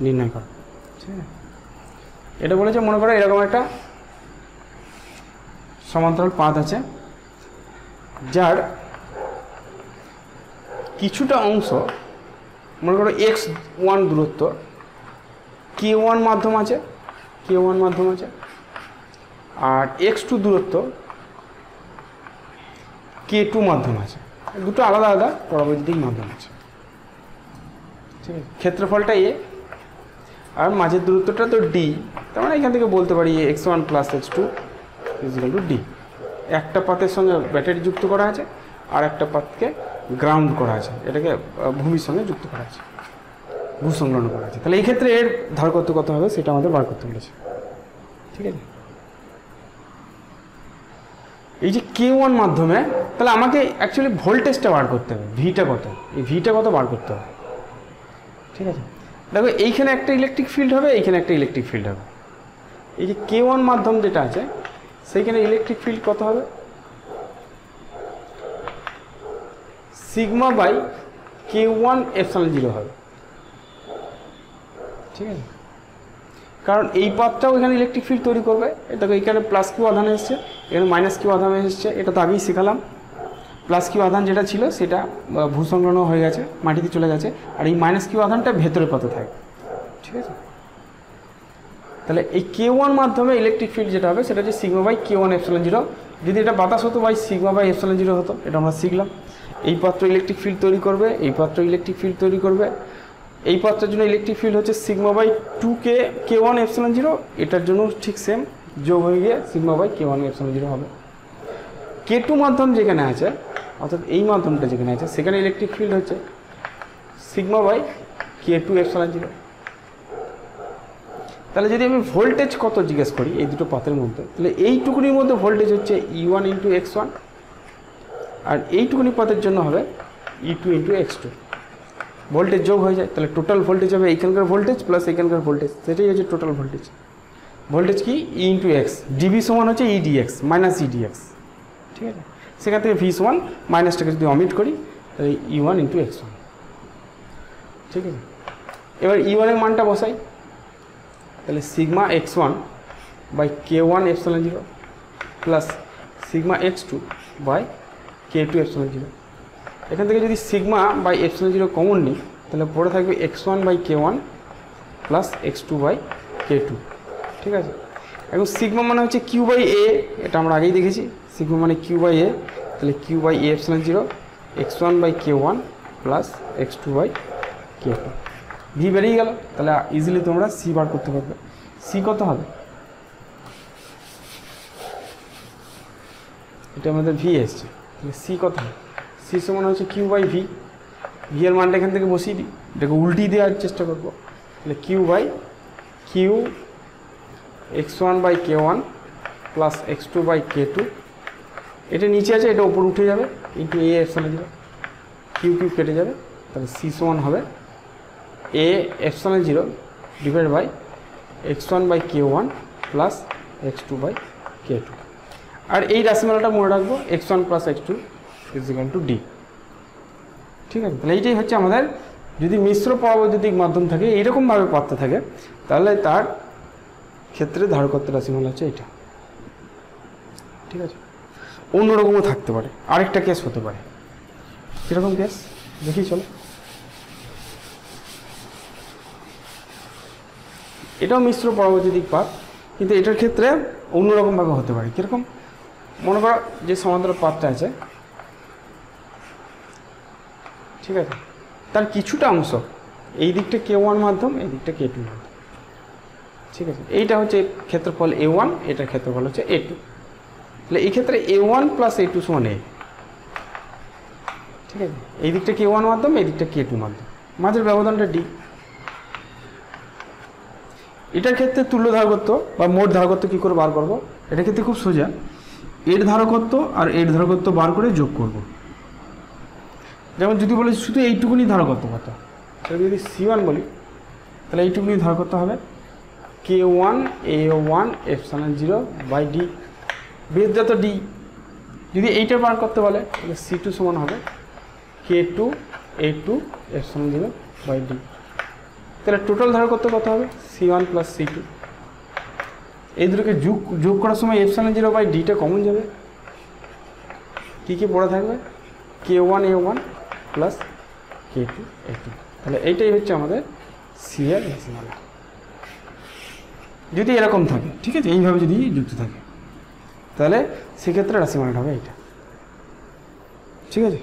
নির্ণয় করা। ঠিক আছে, এটা বলেছে মনে করো এরকম একটা সমান্তরাল পাত আছে, যার কিছুটা অংশ মনে করো x1 দূরত্ব k1 মাধ্যম আছে, আর x2 দূরত্ব k2 মাধ্যম আছে। দুটো আলাদা আলাদা পরাবৈদ্যুতিক মাধ্যম আছে। ঠিক আছে, ক্ষেত্রফলটা a আর মাঝের দূরত্বটা তো d, তার মানে এখান থেকে বলতে পারি x1 + x2 = d। একটা পাতের সঙ্গে ব্যাটারি যুক্ত করা আছে, আর একটা পাতকে গ্রাউন্ড করা আছে, এটাকে ভূমির সঙ্গে যুক্ত করা আছে, ভূসংলগ্ন করা আছে। তাহলে এই ক্ষেত্রে এর ধারকত্ব কত হবে সেটা আমাদের বার করতে বলেছে। ঠিক আছে, এই যে k1 মাধ্যমে, তাহলে আমাকে অ্যাকচুয়ালি ভোল্টেজটা বার করতে হবে, ভিটা কত, এই ভিটা কত বার করতে হবে। ঠিক আছে, দেখো এইখানে একটা ইলেকট্রিক ফিল্ড হবে, এইখানে একটা ইলেকট্রিক ফিল্ড হবে। এই যে k1 মাধ্যম যেটা আছে সেইখানে ইলেকট্রিক ফিল্ড কত হবে, সিগমা বাই k1 ε0 হবে। ঠিক আছে, কারণ এই পাতটাও এখানে ইলেকট্রিক ফিল্ড তৈরি করবে। দেখো এখানে +q আধান এসছে, এখানে -q আধান এসছে, এটা তো আগেই শেখালাম। +q আধান যেটা ছিল সেটা ভূসংলগ্ন হয়ে গেছে, মাটিতে চলে গেছে, আর এই -q আধানটা ভেতরের পাতে থাকে। ঠিক আছে, তাহলে এই k1 মাধ্যমে ইলেকট্রিক ফিল্ড যেটা হবে সেটা হচ্ছে সিগমা বাই k1 ε0। যদি এটা বাতাস হতো বাই সিগমা বাই ε0 হতো, এটা আমরা শিখলাম। এই পাত্র ইলেকট্রিক ফিল্ড তৈরি করবে, এই পাত্র ইলেকট্রিক ফিল্ড তৈরি করবে। এই পাত্রের জন্য ইলেকট্রিক ফিল্ড হচ্ছে সিগমা বাই 2k k1 ε0, এটার জন্য ঠিক সেম যোগ হয়ে গিয়ে সিগমা বাই k1 ε0 হবে। k2 মাধ্যম যেখানে আছে, অর্থাৎ এই মাধ্যমটা যেখানে আছে, সেখানে ইলেকট্রিক ফিল্ড হচ্ছে সিগমা বাই k2 ε0। তাহলে যদি আমি ভোল্টেজ কত জিজ্ঞেস করি এই দুটো পাতের মধ্যে, তাহলে এইটুকুনির মধ্যে ভোল্টেজ হচ্ছে E1 × x1, আর এইটুকুনি পাতের জন্য হবে E2 × x2। ভোল্টেজ যোগ হয়ে যায়, তাহলে টোটাল ভোল্টেজ হবে এইখানকার ভোল্টেজ প্লাস এইখানকার ভোল্টেজ, সেটাই হচ্ছে টোটাল ভোল্টেজ। ভোল্টেজ কি E × x, dV সমান হচ্ছে EDX -EDX। ঠিক আছে, সেখান থেকে V সমান মাইনাসটাকে যদি অমিট করি তাহলে E1 × x1। ঠিক আছে, এবার E1 এর মানটা বসাই, তাহলে sigma x1 by k1 ε0 plus sigma x2 by k2 ε0। এখান থেকে যদি সিগমা বাই ε0 কমন নিই তাহলে পড়ে থাকবে x1 by k1 plus x2 by k2। ঠিক আছে, এখন সিগমা মানে হচ্ছে q বাই a, এটা আমরা আগেই দেখেছি, সিগমা মানে q বাই a, তাহলে q by a ε0 x1 by k1 plus x2 by k2। V বেরিয়ে গেল, তাহলে ইজিলি তোমরা সি বার করতে পারবে। সি কত হবে, এটা আমাদের ভি এসছে, তাহলে সি কত হবে, সি সমান হচ্ছে কিউ বাই ভি। ভি এর মানটা এখান থেকে বসিয়ে দিই, এটাকে উল্টি দেওয়ার চেষ্টা করবো, তাহলে Q by Q x1 by k1 plus x2 by k2। এটা নিচে আছে, এটা উপর উঠে যাবে, ইন্টু a ε0, কিউ কিউ কেটে যাবে, তাহলে সি সমান হবে a ε0 divide by x1 by k1 plus x2 by k2। আর এই রাশিমালাটা মনে রাখবো, x1 প্লাস x2 = d। ঠিক আছে, তাহলে এইটাই হচ্ছে আমাদের, যদি মিশ্র পরাবৈদ্যুতিক মাধ্যম থাকে, এইরকমভাবে পাত্র থাকে, তাহলে তার ক্ষেত্রে ধারকত্ব রাশিমালা হচ্ছে এটা। ঠিক আছে, অন্যরকমও থাকতে পারে, আরেকটা কেস হতে পারে। কীরকম কেস দেখি চলো। এটাও মিশ্র পরাবৈদ্যুতিক পাত, কিন্তু এটার ক্ষেত্রে অন্যরকমভাবে হতে পারে। কীরকম, মনে করো যে সমান্তরাল পাতটা আছে, ঠিক আছে, তার কিছুটা অংশ এই দিকটা k1 মাধ্যম, এই দিকটা k2 মাধ্যম। ঠিক আছে, এইটা হচ্ছে ক্ষেত্রফল a1, এটার ক্ষেত্রফল হচ্ছে a2। তাহলে এই ক্ষেত্রে a1 প্লাস a2 সমান a। ঠিক আছে, এই দিকটা k1 মাধ্যম, এই দিকটা k2 মাধ্যম, মাঝের ব্যবধানটা d। এটার ক্ষেত্রে তুল্য ধারকত্ব বা মোট ধারকত্ব কী করে বার করবো, এটার ক্ষেত্রে খুব সোজা, এর ধারকত্ব আর এর ধারকত্ব বার করে যোগ করব। যেমন যদি বলি শুধু এইটুকুনি ধারকত্ব কত, সেটা যদি C1 বলি তাহলে এইটুকুনি ধারকত্ব হবে K1 A1 epsilon 0 by D, বেদ যত ডি। যদি এইটা বার করতে বলে তাহলে C2 সমান হবে K2 A2 epsilon 0 by D. তাহলে টোটাল ধারকত্ব কত হবে C1 প্লাস C2। এই দুটোকে যোগ করার সময় এপসাইলন 0 বাই ডিটা কমন যাবে, কী কী পড়ে থাকবে K1 A1 plus K2 A2। তাহলে এইটাই হচ্ছে আমাদের সি এর রাশিমালা যদি এরকম থাকে, ঠিক আছে, এইভাবে যদি যুক্ত থাকে তাহলে সেক্ষেত্রে রাশিমালাটা হবে এইটা। ঠিক আছে,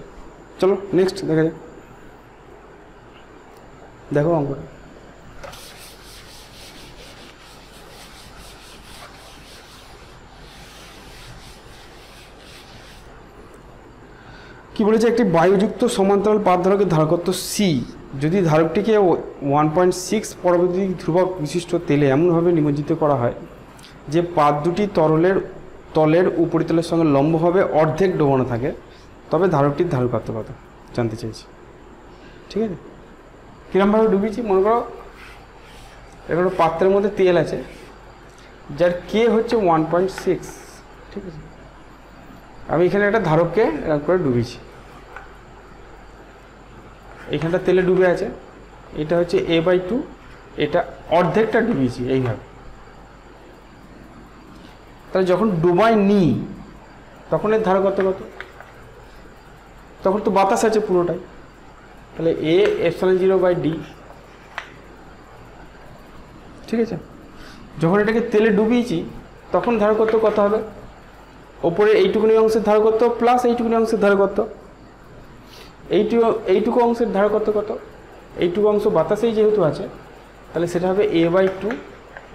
চলো নেক্সট দেখা যাক। দেখো অঙ্কটা কি বলেছে, একটি বায়ুযুক্ত সমান্তরাল পাত ধারকের ধারকত্ব সি যদি ধারকটিকে 1.6 পরবর্তী ধ্রুবক বিশিষ্ট তেলে এমনভাবে নিমজ্জিত করা হয় যে পাত দুটি তলের উপরিতলের সঙ্গে লম্বভাবে অর্ধেক ডোবানো থাকে, তবে ধারকটির ধারকত্ব কত জানতে চাইছি। ঠিক আছে, কীরকমভাবে ডুবিয়েছি মনে করো এখানে পাত্রের মধ্যে তেল আছে যার কে হচ্ছে 1.6, ঠিক আছে, আমি এখানে একটা ধারককে এরকম করে ডুবিয়েছি, এইখানটা তেলে ডুবে আছে, এটা হচ্ছে A/2, এটা অর্ধেকটা ডুবিয়েছি এইভাবে। তাহলে যখন ডুবাই নি তখন এর ধারকত্ব কত, তখন তো বাতাস আছে পুরোটাই, তাহলে A এপসাইলন 0 বাই ডি। ঠিক আছে, যখন এটাকে তেলে ডুবিয়েছি তখন ধারকত্ব কত হবে, ওপরে এইটুকুনি অংশের ধারকত্ব প্লাস এইটুকুনি অংশের ধারকত্ব, এইটুকু অংশের ধারকত্ব কত, এইটুকু অংশ বাতাসেই যেহেতু আছে তাহলে সেটা হবে A/2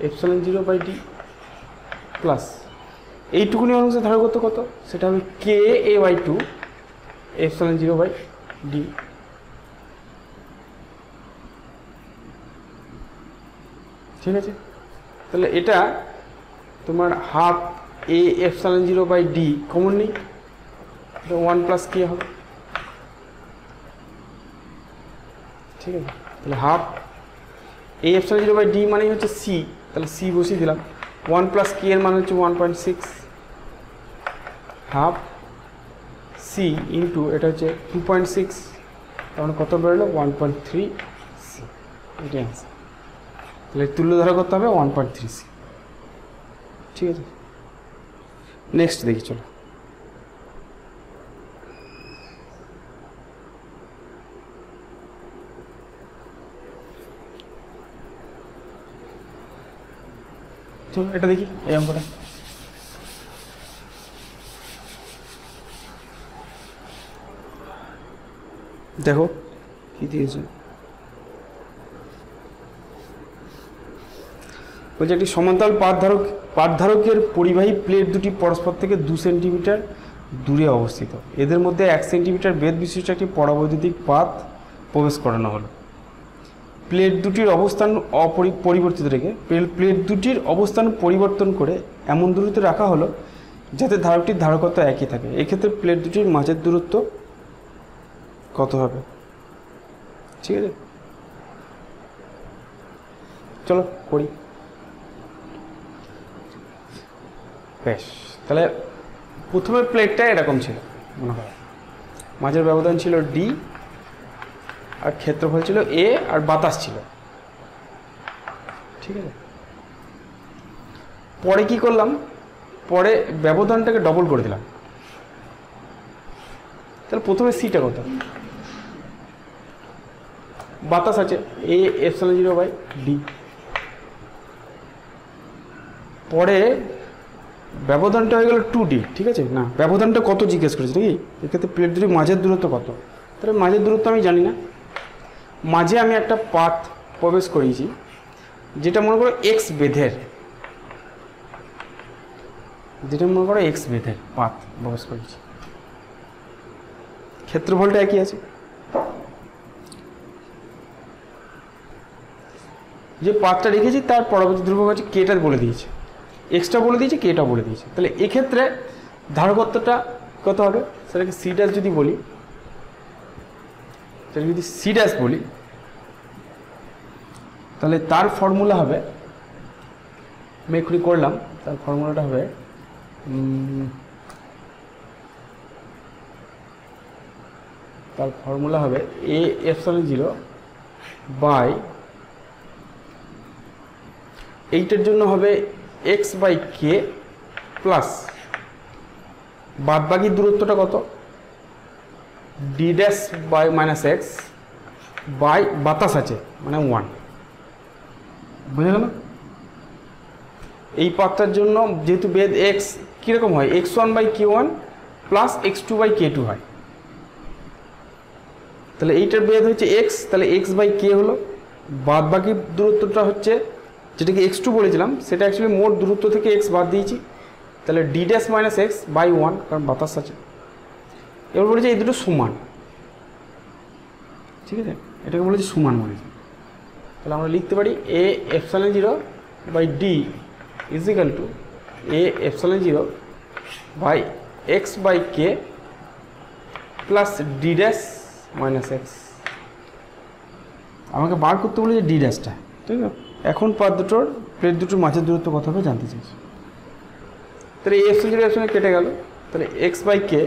epsilon 0 by D plus এইটুকুনি অংশের ধারকত্ব কত, সেটা হবে KA/2 এপসাইলন 0 বাই ডি। ঠিক আছে, তাহলে এটা তোমার half A epsilon 0 by D common নেই, 1 প্লাস কে হবে। ঠিক আছে, তাহলে half A epsilon 0 by D মানে হচ্ছে সি, তাহলে সি বসিয়ে দিলাম, 1 প্লাস কে এর মানে হচ্ছে 1.6, হাফ সি ইন্টু এটা হচ্ছে 2.6, তাহলে কত বেরোলো 1.3 সি, এটাই আছে। তাহলে তুল্য ধারক করতে হবে 1.3 সি। ঠিক আছে, নেক্সট দেখি চলো। চলো এটা দেখি, এই অঙ্কটা দেখো কি দিয়েছে, বলছে একটি সমান্তরাল পাঠধারকের পরিবাহী প্লেট দুটি পরস্পর থেকে 2 সেন্টিমিটার দূরে অবস্থিত, এদের মধ্যে 1 সেন্টিমিটার বেধ বিশিষ্ট একটি পরাবৈদ্যুতিক পাত প্রবেশ করানো হলো। প্লেট দুটির অবস্থান পরিবর্তিত রেখে প্লেট দুটির অবস্থান পরিবর্তন করে এমন দূরত্বে রাখা হলো যাতে ধারকটির ধারকত্ব একই থাকে। এক্ষেত্রে প্লেট দুটির মাঝের দূরত্ব কত হবে? ঠিক আছে, চলো করি। বেশ, তাহলে প্রথমে প্লেটটা এরকম ছিল মনে হয়, মাঝের ব্যবধান ছিল ডি আর ক্ষেত্রফল ছিল এ আর বাতাস ছিল। ঠিক আছে, পরে কি করলাম, পরে ব্যবধানটাকে ডবল করে দিলাম। তাহলে প্রথমে সিটা কত, বাতাস আছে এ এপসাইলন 0 বাই ডি, পরে ব্যবধানটা হয়ে গেল 2D। ঠিক আছে, না ব্যবধানটা কত জিজ্ঞেস করেছে নাকি, এক্ষেত্রে প্লেট দুটি মাঝের দূরত্ব কত, তাহলে মাঝের দূরত্ব আমি জানি না, মাঝে আমি একটা পাত প্রবেশ করিয়েছি যেটা মনে করো এক্স বেধের, পাত প্রবেশ করেছি, ক্ষেত্রফলটা একই আছে। যে পাতটা রেখেছি তার পরবর্তী ধ্রুবক আছে কেটা বলে দিয়েছে, এক্সটা বলে দিয়েছে, কেটা বলে দিয়েছে। তাহলে এক্ষেত্রে ধারকত্বটা কত হবে, সেটাকে সি ড্যাশ যদি বলি তাহলে যদি সি ড্যাশ বলি তাহলে তার ফর্মুলা হবে, আমি এক্ষুনি করলাম, তার ফর্মুলাটা হবে এ এপসাইলন 0 বাই এইটার জন্য হবে এক্স বাই কে প্লাস বাদ বাকি দূরত্বটা কত, D dash by minus X by বাতাস আছে মানে 1, বুঝে গেল? এই পাথটার জন্য যেহেতু বেদ এক্স কীরকম হয়, x1 by K one plus x2 by K two হয়, তাহলে এইটার বেদ হচ্ছে এক্স, তাহলে এক্স বাই কে হলো, বাদ বাকি দূরত্বটা হচ্ছে যেটাকে x2 বলেছিলাম সেটা অ্যাকচুয়ালি মোট দূরত্ব থেকে x বাদ দিয়েছি, তাহলে D dash minus X by 1, কারণ বাতাস আছে। এবার বলেছে এই দুটো সমান, ঠিক আছে, এটাকে বলেছে সমান বলেছে, তাহলে আমরা লিখতে পারি A epsilon 0 by D is equal to A epsilon 0 by X by K plus D dash minus X. আমাকে বার করতে বলেছে ডি ড্যাশটা, ঠিক আছে। এখন পাত দুটোর প্লেট দুটোর মাঝের দূরত্ব কত হবে জানতে চাইছি, তাহলে এ এপসাইলন 0 এপসাইলন কেটে গেল, তাহলে X by K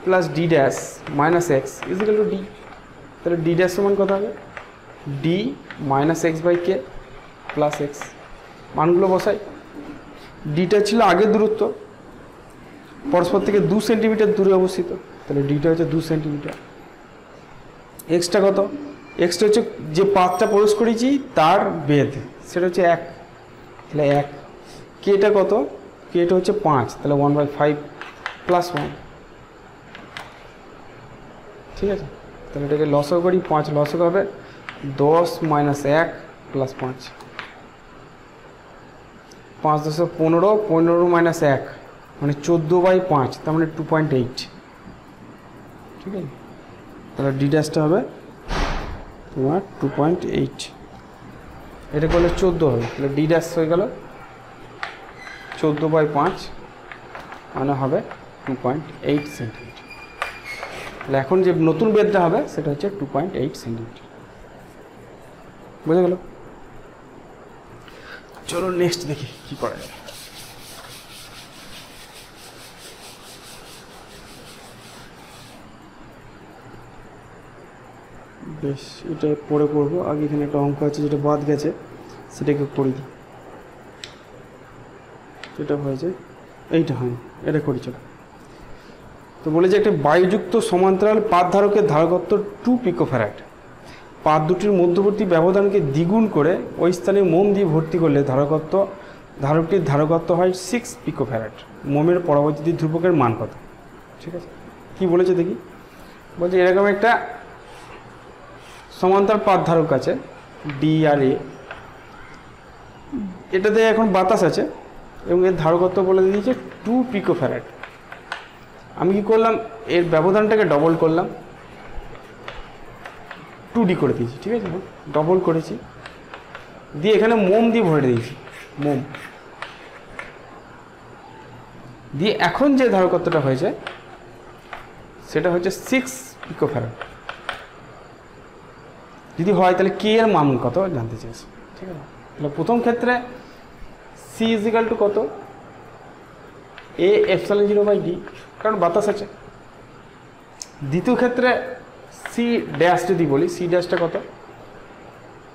plus D dash minus X is equal to D, তাহলে ডি ড্যাশ সমান কত হবে, D minus X by K plus X, মানগুলো বসাই। ডিটা ছিল আগের দূরত্ব, পরস্পর থেকে 2 সেন্টিমিটার দূরে অবস্থিত, তাহলে ডিটা হচ্ছে 2 সেন্টিমিটার। এক্সটা কত, এক্সটা হচ্ছে যে পাথটা প্রবেশ করেছি তার বেধ, সেটা হচ্ছে 1, তাহলে 1। কেটা কত, কেটা হচ্ছে 5, তাহলে 1/5 প্লাস 1, ঠিক আছে। তাহলে এটাকে লসক করি, 5 লসক হবে 10 মাইনাস 1 প্লাস 5, 5 10 15, 15 মাইনাস 1 মানে 14/5, তার মানে 2.8, ঠিক আছে। তাহলে ডি ড্যাশটা হবে তোমার 2.8, এটা করলে 14 হবে, তাহলে ডি ড্যাশ হয়ে গেল 14/5 মানে হবে 2.8 সেন্টিমিটার। তাহলে এখন যে নতুন বেদটা হবে সেটা হচ্ছে 2.8 সেন্টিমিটার, বুঝে গেল? চলো নেক্সট দেখি কি করা যায়। বেশ, এটা পরে করবো, আগে এখানে একটা অঙ্ক আছে যেটা বাদ গেছে সেটাকে করে দিই, এটা হয়েছে, এইটা হয়, এটা করি চলো। তো বলে যে একটা বায়ুযুক্ত সমান্তরাল পাত ধারকের ধারকত্ব 2 পিকোফ্যারাড, পাত দুটির মধ্যবর্তী ব্যবধানকে দ্বিগুণ করে ওই স্থানে মোম দিয়ে ভর্তি করলে ধারকটির ধারকত্ব হয় 6 পিকোফ্যারাড। মোমের পরবর্তী ধ্রুবকের মান কত, ঠিক আছে। কি বলেছে দেখি, বলছে এরকম একটা সমান্তরাল পাত ধারক আছে ডি আর এ, এটাতে এখন বাতাস আছে এবং এর ধারকত্ব বলে দিয়েছে 2 পিকোফ্যারাড। আমি কি করলাম, এর ব্যবধানটাকে ডবল করলাম, 2D করে দিয়েছি, ঠিক আছে, ডবল করেছি, দিয়ে এখানে মোম দিয়ে ভরে দিয়েছি, মোম দিয়ে এখন যে ধারকত্বটা হয়েছে সেটা হচ্ছে 6 পিকোফ্যারাড। যদি হয় তাহলে কে এর মান কত জানতে চাইছি, ঠিক আছে। তাহলে প্রথম ক্ষেত্রে সি ইজ ইকাল টু কত, এ এপসাইলন 0 বাই ডি, কারণ বাতাস আছে। দ্বিতীয় ক্ষেত্রে সি ড্যাশ যদি বলি, সি ড্যাশটা কত,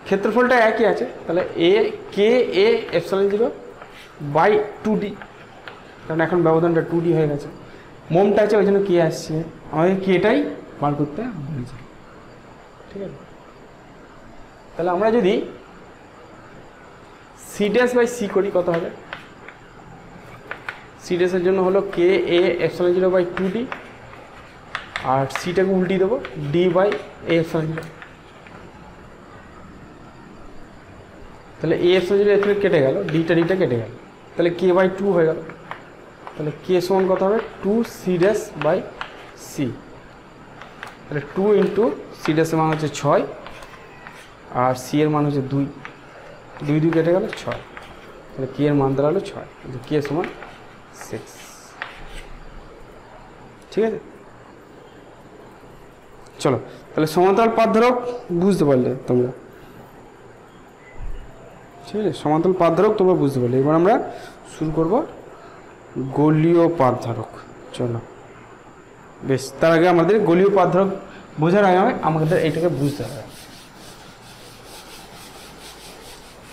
ক্ষেত্রফলটা একই আছে, তাহলে এ কে এ এপসাইলন 0 বাই 2D, কারণ এখন ব্যবধানটা 2D হয়ে গেছে। মোমটা আছে ওই জন্য কে আসছে, আমাদের কেটাই বার করতে বলেছে, ঠিক আছে। তাহলে আমরা যদি সি ড্যাশ বাই সি করি কত হবে, সি ড্যাশের জন্য হলো কে এ এপসাইলন 0 বাই 2D, আর সিটাকে উল্টিয়ে দেবো ডি বাই এ এপসাইলন 0, তাহলে এ এপসাইলন 0 এখানে কেটে গেল, ডিটা কেটে গেল, তাহলে কে বাই 2 হয়ে গেল। তাহলে কে সমান কত হবে, 2 সি ড্যাশ বাই সি, তাহলে 2 ইন্টু সি ড্যাশের মান হচ্ছে 6 আর সি এর মান হচ্ছে 2, 2 কেটে গেল 6, তাহলে কে এর মান দাঁড়ালো 6, কে সমান 6, ঠিক আছে। চলো তাহলে সমান্তরাল পাত ধারক বুঝতে পারলে তোমরা, ঠিক আছে? সমান্তরাল পাত ধারক তোমরা বুঝতে পারলে। এবার আমরা শুরু করব গোলীয় পাত ধারক। চলো বেশ, তার আগে আমাদের গোলীয় পাত ধারক বোঝার আগে আমাদের এইটাকে বুঝতে হবে।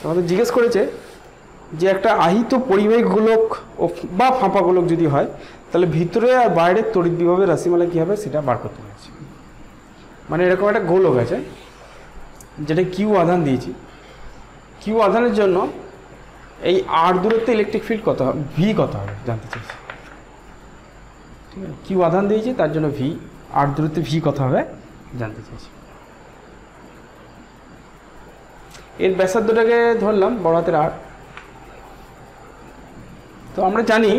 তোমাদের জিজ্ঞেস করেছে যে একটা আহিত পরিবাহী গোলক বা ফাঁপা গোলক যদি হয় তাহলে ভিতরে আর বাইরে তড়িৎ বিভবের রাশিমালা কী হবে সেটা বার করতে হয়েছে। মানে এরকম একটা গোলক আছে যেটা কিউ আধান দিয়েছি, কিউ আধানের জন্য এই আর দূরত্বে ইলেকট্রিক ফিল্ড কত হবে, ভি কত হবে জানতে চাইছি। ঠিক আছে, কিউ আধান দিয়েছি তার জন্য ভি, আর দূরত্বে ভি কত হবে জানতে চাইছি। এর ব্যাসার্ধটাকে ধরলাম বড় হাতের আর। তো আমরা জানি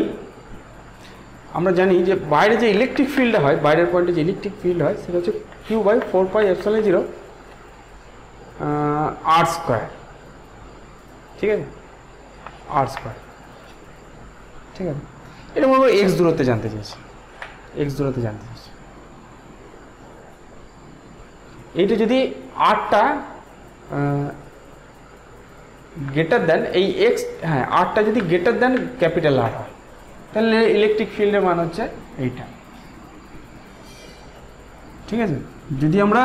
যে বাইরে যে ইলেকট্রিক ফিল্ডটা হয়, বাইরের পয়েন্টে যে ইলেকট্রিক ফিল্ড হয় সেটা হচ্ছে কিউ বাই 4πε0 আর স্কোয়ার। ঠিক আছে, আর স্কোয়ার। ঠিক আছে, এটা মনে হয় এক্স দূরত্বে জানতে চাইছি, এক্স দূরত্বে জানতে চাইছি। এইটা যদি আরটা গ্রেটার দেন এই এক্স, হ্যাঁ আরটা যদি গ্রেটার দেন ক্যাপিটাল আর হয় তাহলে ইলেকট্রিক ফিল্ডের মান হচ্ছে এইটা। ঠিক আছে, যদি আমরা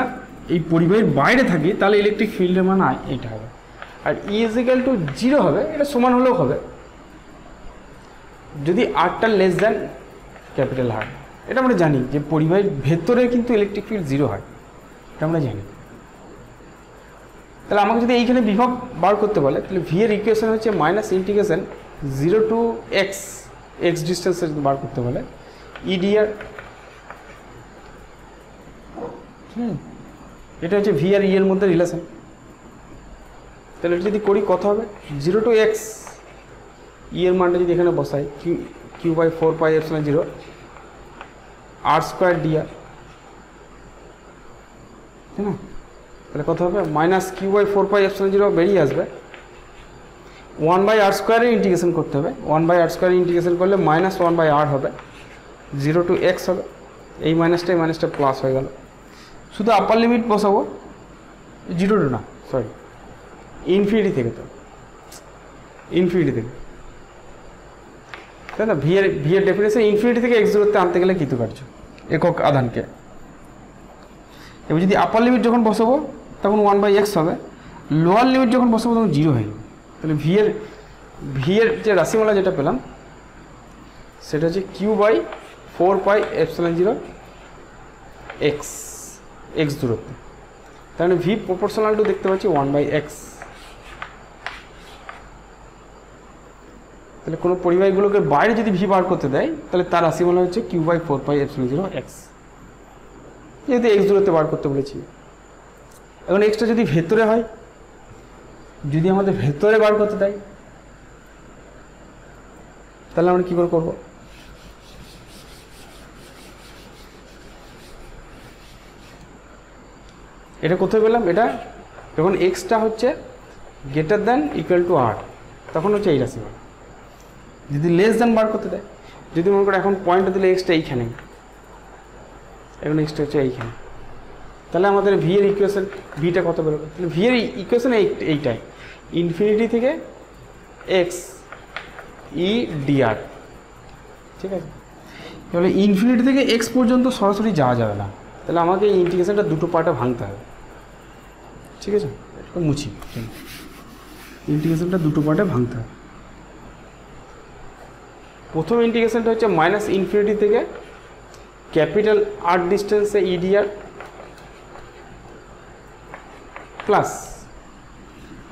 এই পরিবাহীর বাইরে থাকি তাহলে ইলেকট্রিক ফিল্ডের মান এইটা হবে। আর ই ইজ ইকুয়াল টু 0 হবে, এটা সমান হলেও হবে যদি আরটা লেস দেন ক্যাপিটাল আর। এটা আমরা জানি যে পরিবাহীর ভেতরে কিন্তু ইলেকট্রিক ফিল্ড 0 হয়, এটা আমরা জানি। তাহলে আমাকে যদি এইখানে বিভব বার করতে বলে তাহলে ভি এর ইকুয়েশন হচ্ছে -0 টু এক্স, এক্স ডিস্টেন্সে যদি বার করতে বলে ইডিআর। এটা হচ্ছে ভি আর ই এর মধ্যে রিলেশন। তাহলে এটা যদি করি কত হবে, 0 টু এক্স, ই এর মানটা যদি এখানে বসাই কিউ বাই 4πε0 আর স্কোয়ার ডিআর, তাই না? তাহলে কত হবে, -q বাই 4πε0 বেরিয়ে আসবে। 1/r স্কোয়ারের ইন্টিগ্রেশন করতে হবে, 1/r স্কোয়ারের ইন্টিগ্রেশন করলে -1/r হবে, 0 টু এক্স হবে। এই মাইনাসটা প্লাস হয়ে গেল। শুধু আপার লিমিট বসাবো 0 টু না, সরি ইনফিনিটি থেকে, তো ইনফিনিটি থেকে, তাই না? ভি এর ডেফিনেশন ইনফিনিটি থেকে এক্স দূরত্বে আনতে গেলে কৃতকার্য একক আধানকে। এবার যদি আপার লিমিট যখন বসাবো তখন 1/x হবে, লোয়ার লিমিট যখন বসাবো তখন 0 হয়ে যাবে। তাহলে ভি এর যে রাশিমালা যেটা পেলাম সেটা হচ্ছে কিউ বাই 4πε0 এক্স দূরত্বে। তাহলে ভি প্রপোর্শনাল টু দেখতে পাচ্ছি 1/x। তাহলে কোনো পরিবাহীগুলোকে বাইরে যদি ভি বার করতে দেয় তাহলে তার রাশিমালা হচ্ছে কিউ বাই 4πε0 এক্স, যেহেতু এক্স দূরত্বে বার করতে বলেছি। এখন এক্সটা যদি ভেতরে হয়, যদি আমাদের ভেতরে বার করতে দেয় তাহলে আমরা কী করে করবো, এটা কোথায় পেলাম, এটা যখন এক্সটা হচ্ছে গ্রেটার দ্যান ইকুয়াল টু আর তখন হচ্ছে এই রাশিমালা। যদি লেস দ্যান বার করতে দেয়, যদি মনে করো এখন পয়েন্টটা দিলে এক্সটা এইখানে, এখন এক্সটা হচ্ছে এইখানে, তাহলে আমাদের ভি এর ইকুয়েশন, ভিটা কত বেরোবে, তাহলে ভি এর ইকুয়েশন এইটাই, ইনফিনিটি থেকে এক্স ই ডিআর। ঠিক আছে, তাহলে ইনফিনিটি থেকে এক্স পর্যন্ত সরাসরি যাওয়া যাবে না, তাহলে আমাকে এই ইন্টিগ্রেশনটা দুটো পার্টে ভাঙতে হবে। ঠিক আছে, এটা মুছি, ইন্টিগ্রেশনটা দুটো পার্টে ভাঙতে হবে। প্রথম ইন্টিগ্রেশনটা হচ্ছে -ইনফিনিটি থেকে ক্যাপিটাল আর ডিস্টেন্সে ইডিআর প্লাস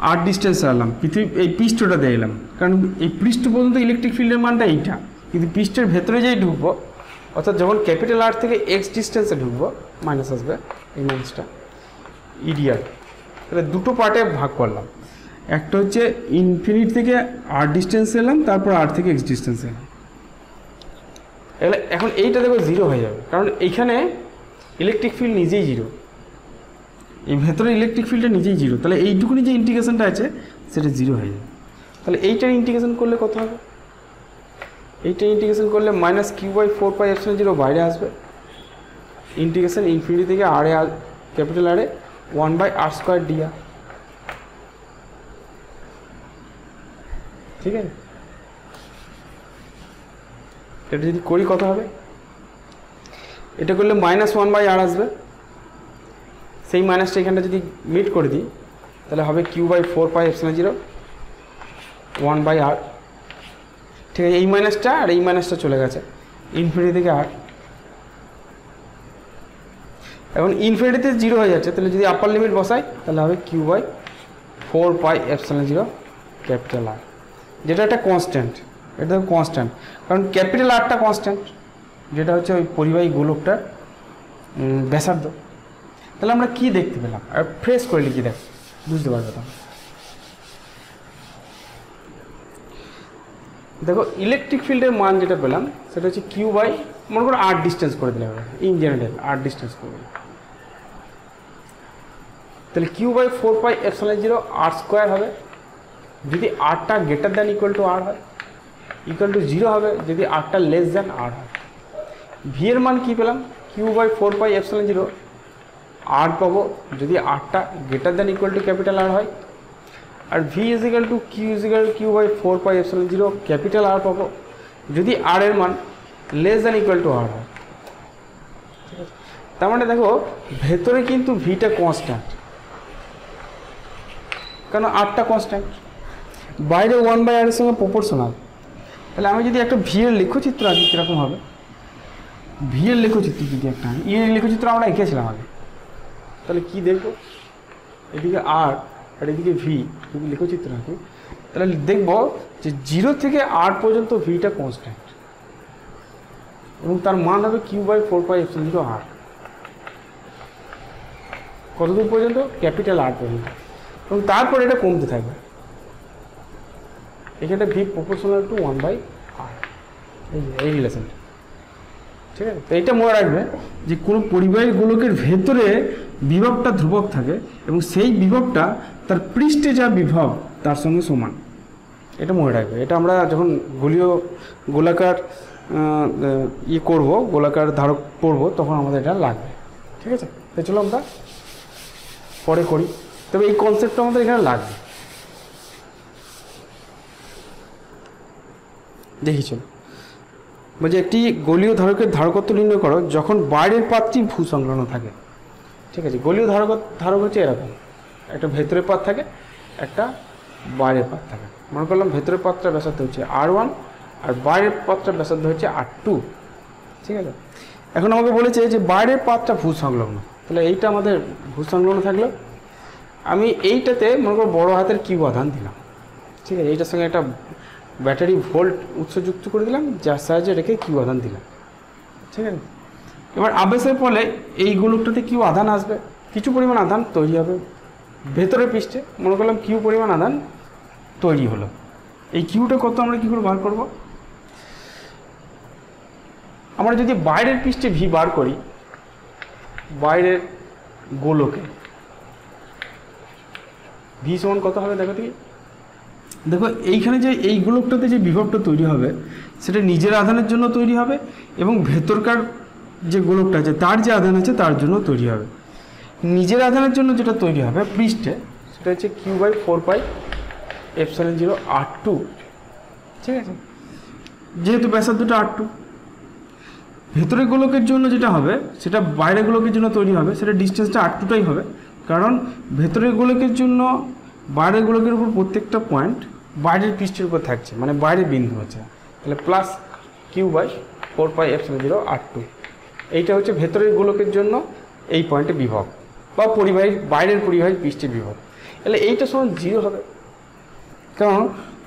আর ডিস্টেন্সে আনলাম পৃথিবী, এই পৃষ্ঠটা দিয়ে এলাম, কারণ এই পৃষ্ঠ পর্যন্ত ইলেকট্রিক ফিল্ডের মানটা এইটা, কিন্তু পৃষ্ঠের ভেতরে যেই ঢুকবো, অর্থাৎ যখন ক্যাপিটাল আর থেকে এক্স ডিস্টেন্সে ঢুকবো মাইনাস আসবে, এই মাইনাসটা ইডিআর। তাহলে দুটো পার্টে ভাগ করলাম, একটা হচ্ছে ইনফিনিটি থেকে আর ডিস্টেন্সে এলাম, তারপর আর থেকে এক্স ডিস্টেন্সে এলাম। এখন এইটা দেখো 0 হয়ে যাবে, কারণ এইখানে ইলেকট্রিক ফিল্ড নিজেই 0, এই ভেতরে ইলেকট্রিক ফিল্ডটা নিজেই 0, তাহলে এইটুকুনি যে ইন্টিগ্রেশনটা আছে সেটা 0 হয়ে যাবে। তাহলে এইটার ইন্টিগ্রেশন করলে কত হবে, এইটার ইন্টিগ্রেশন করলে -q বাই 4πε0 বাইরে আসবে, ইন্টিগ্রেশন ইনফিনিটি থেকে আর এ ক্যাপিটাল আর এ 1/r² dr। ঠিক আছে, এটা যদি করি কত হবে, এটা করলে -1/r আসবে, সেই মাইনাসটা এখানটা যদি মিট করে দিই তাহলে হবে q/4πε0 1/r। ঠিক আছে, এই মাইনাসটা আর এই মাইনাসটা চলে গেছে ইনফিনিটি থেকে আর। এখন ইনফিনিটিতে 0 হয়ে যাচ্ছে, তাহলে যদি আপার লিমিট বসাই তাহলে হবে q/4πε0 ক্যাপিটাল আর, যেটা একটা কনস্ট্যান্ট। এটা কনস্ট্যান্ট কারণ ক্যাপিটাল আরটা কনস্ট্যান্ট, যেটা হচ্ছে ওই পরিবাহী গোলকটার ব্যাসার্ধ। তাহলে আমরা কি দেখতে পেলাম, আর ফ্রেশ করে লিখি দেখ বুঝতে পারবে তো। দেখো ইলেকট্রিক ফিল্ডের মান যেটা পেলাম সেটা হচ্ছে q/, মনে করো r ডিস্টেন্স করে দিলাম, ইন জেনারেল r ডিস্টেন্স করে দিলাম, তাহলে q/4πε0 r² হবে যদি rটা greater than equal to r হয়, ইকুয়াল টু 0 হবে যদি rটা লেস দ্যান r হয়। ভি এর মান কী পেলাম, q/4πε0 r পাবো যদি rটা greater than equal to capital R হয়, আর v q/4πε0 ক্যাপিটাল R পাবো যদি r এর মান less than equal to r হয়। ঠিক আছে, তার মানে দেখো ভেতরে কিন্তু ভিটা কনস্ট্যান্ট, কারণ rটা কনস্ট্যান্ট, বাইরে 1/r এর সঙ্গে প্রপোর্শনাল। তাহলে আমি যদি একটা ভি এর লেখচিত্র আঁকি কীরকম হবে, ভি এর লেখচিত্র যদি একটা ই এর লেখচিত্র আমরা এঁকেছিলাম আগে, তাহলে কি দেখবো, এদিকে আর আর এদিকে ভি যদি লেখচিত্র আঁকি তাহলে দেখব যে 0 থেকে r পর্যন্ত ভিটা কনস্ট্যান্ট এবং তার মান হবে q/4πε0 r। কতদূর পর্যন্ত, ক্যাপিটাল R পর্যন্ত, এবং তারপর এটা কমতে থাকবে, এখানে ভি প্রপোর্শনাল টু 1/r, এই রিলেশনটা। ঠিক আছে, তো এইটা মনে রাখবে যে কোনো পরিবাহী গোলকের ভেতরে বিভবটা ধ্রুবক থাকে এবং সেই বিভবটা তার পৃষ্ঠে যা বিভব তার সঙ্গে সমান, এটা মনে রাখবে। এটা আমরা যখন গোলাকার করব, গোলাকার ধারক পড়ব, তখন আমাদের এটা লাগবে। ঠিক আছে, তাই চলো আমরা পরে করি, তবে এই কনসেপ্টটা আমাদের এখানে লাগবে। দেখি চলো, বলছে একটি গোলীয় ধারকের ধারকত্ব নির্ণয় করো যখন বাইরের পাতটি ভূ সংলগ্ন থাকে। ঠিক আছে, গোলীয় ধারক হচ্ছে এরকম, একটা ভেতরের পাত থাকে, একটা বাইরের পাত থাকে। মনে করলাম ভেতরের পাতটার ব্যাসার্ধ হচ্ছে r1 আর বাইরের পাতটার ব্যাসার্ধ হচ্ছে r2। ঠিক আছে, এখন আমাকে বলেছে যে বাইরের পাতটা ভূ সংলগ্ন, তাহলে এইটা আমাদের ভূ সংলগ্ন থাকলো। আমি এইটাতে মনে করো বড় হাতের কিউ আধান দিলাম। ঠিক আছে, এইটার সঙ্গে একটা ব্যাটারি ভোল্ট উৎস যুক্ত করে দিলাম, যার সাহায্যে রেখে কিউ আধান দিলাম। ঠিক আছে, এবার আবেশের ফলে এই গোলকটাতে কিউ আধান আসবে, কিছু পরিমাণ আধান তৈরি হবে ভেতরের পৃষ্ঠে। মনে করলাম কিউ পরিমাণ আধান তৈরি হলো, এই কিউটা কত আমরা কী করে বার করব, আমরা যদি বাইরের পৃষ্ঠে ভি বার করি, বাইরের গোলকে ভি সমান কত হবে দেখো দেখি। দেখো এইখানে যে এই গোলকটাতে যে বিভবটা তৈরি হবে সেটা নিজের আধানের জন্য তৈরি হবে এবং ভেতরকার যে গোলকটা আছে তার যে আধান আছে তার জন্য তৈরি হবে। নিজের আধানের জন্য যেটা তৈরি হবে পৃষ্ঠে সেটা হচ্ছে q/4πε0 r2। ঠিক আছে, যেহেতু ব্যাসার্ধটা r2, ভেতরের গোলকের জন্য যেটা হবে সেটা বাইরের গোলকের জন্য তৈরি হবে, সেটা ডিস্টেন্সটা r2টাই হবে, কারণ ভেতরের গোলকের জন্য বাইরের গোলকের উপর প্রত্যেকটা পয়েন্ট বাইরের পৃষ্ঠের উপর থাকছে, মানে বাইরের বিন্দু হচ্ছে, তাহলে প্লাস q/4πε0 r2। এইটা হচ্ছে ভেতরের গোলকের জন্য এই পয়েন্টে বিভব বা বাইরের পরিবাহী পৃষ্ঠের বিভব, তাহলে এইটা সমান 0 হবে।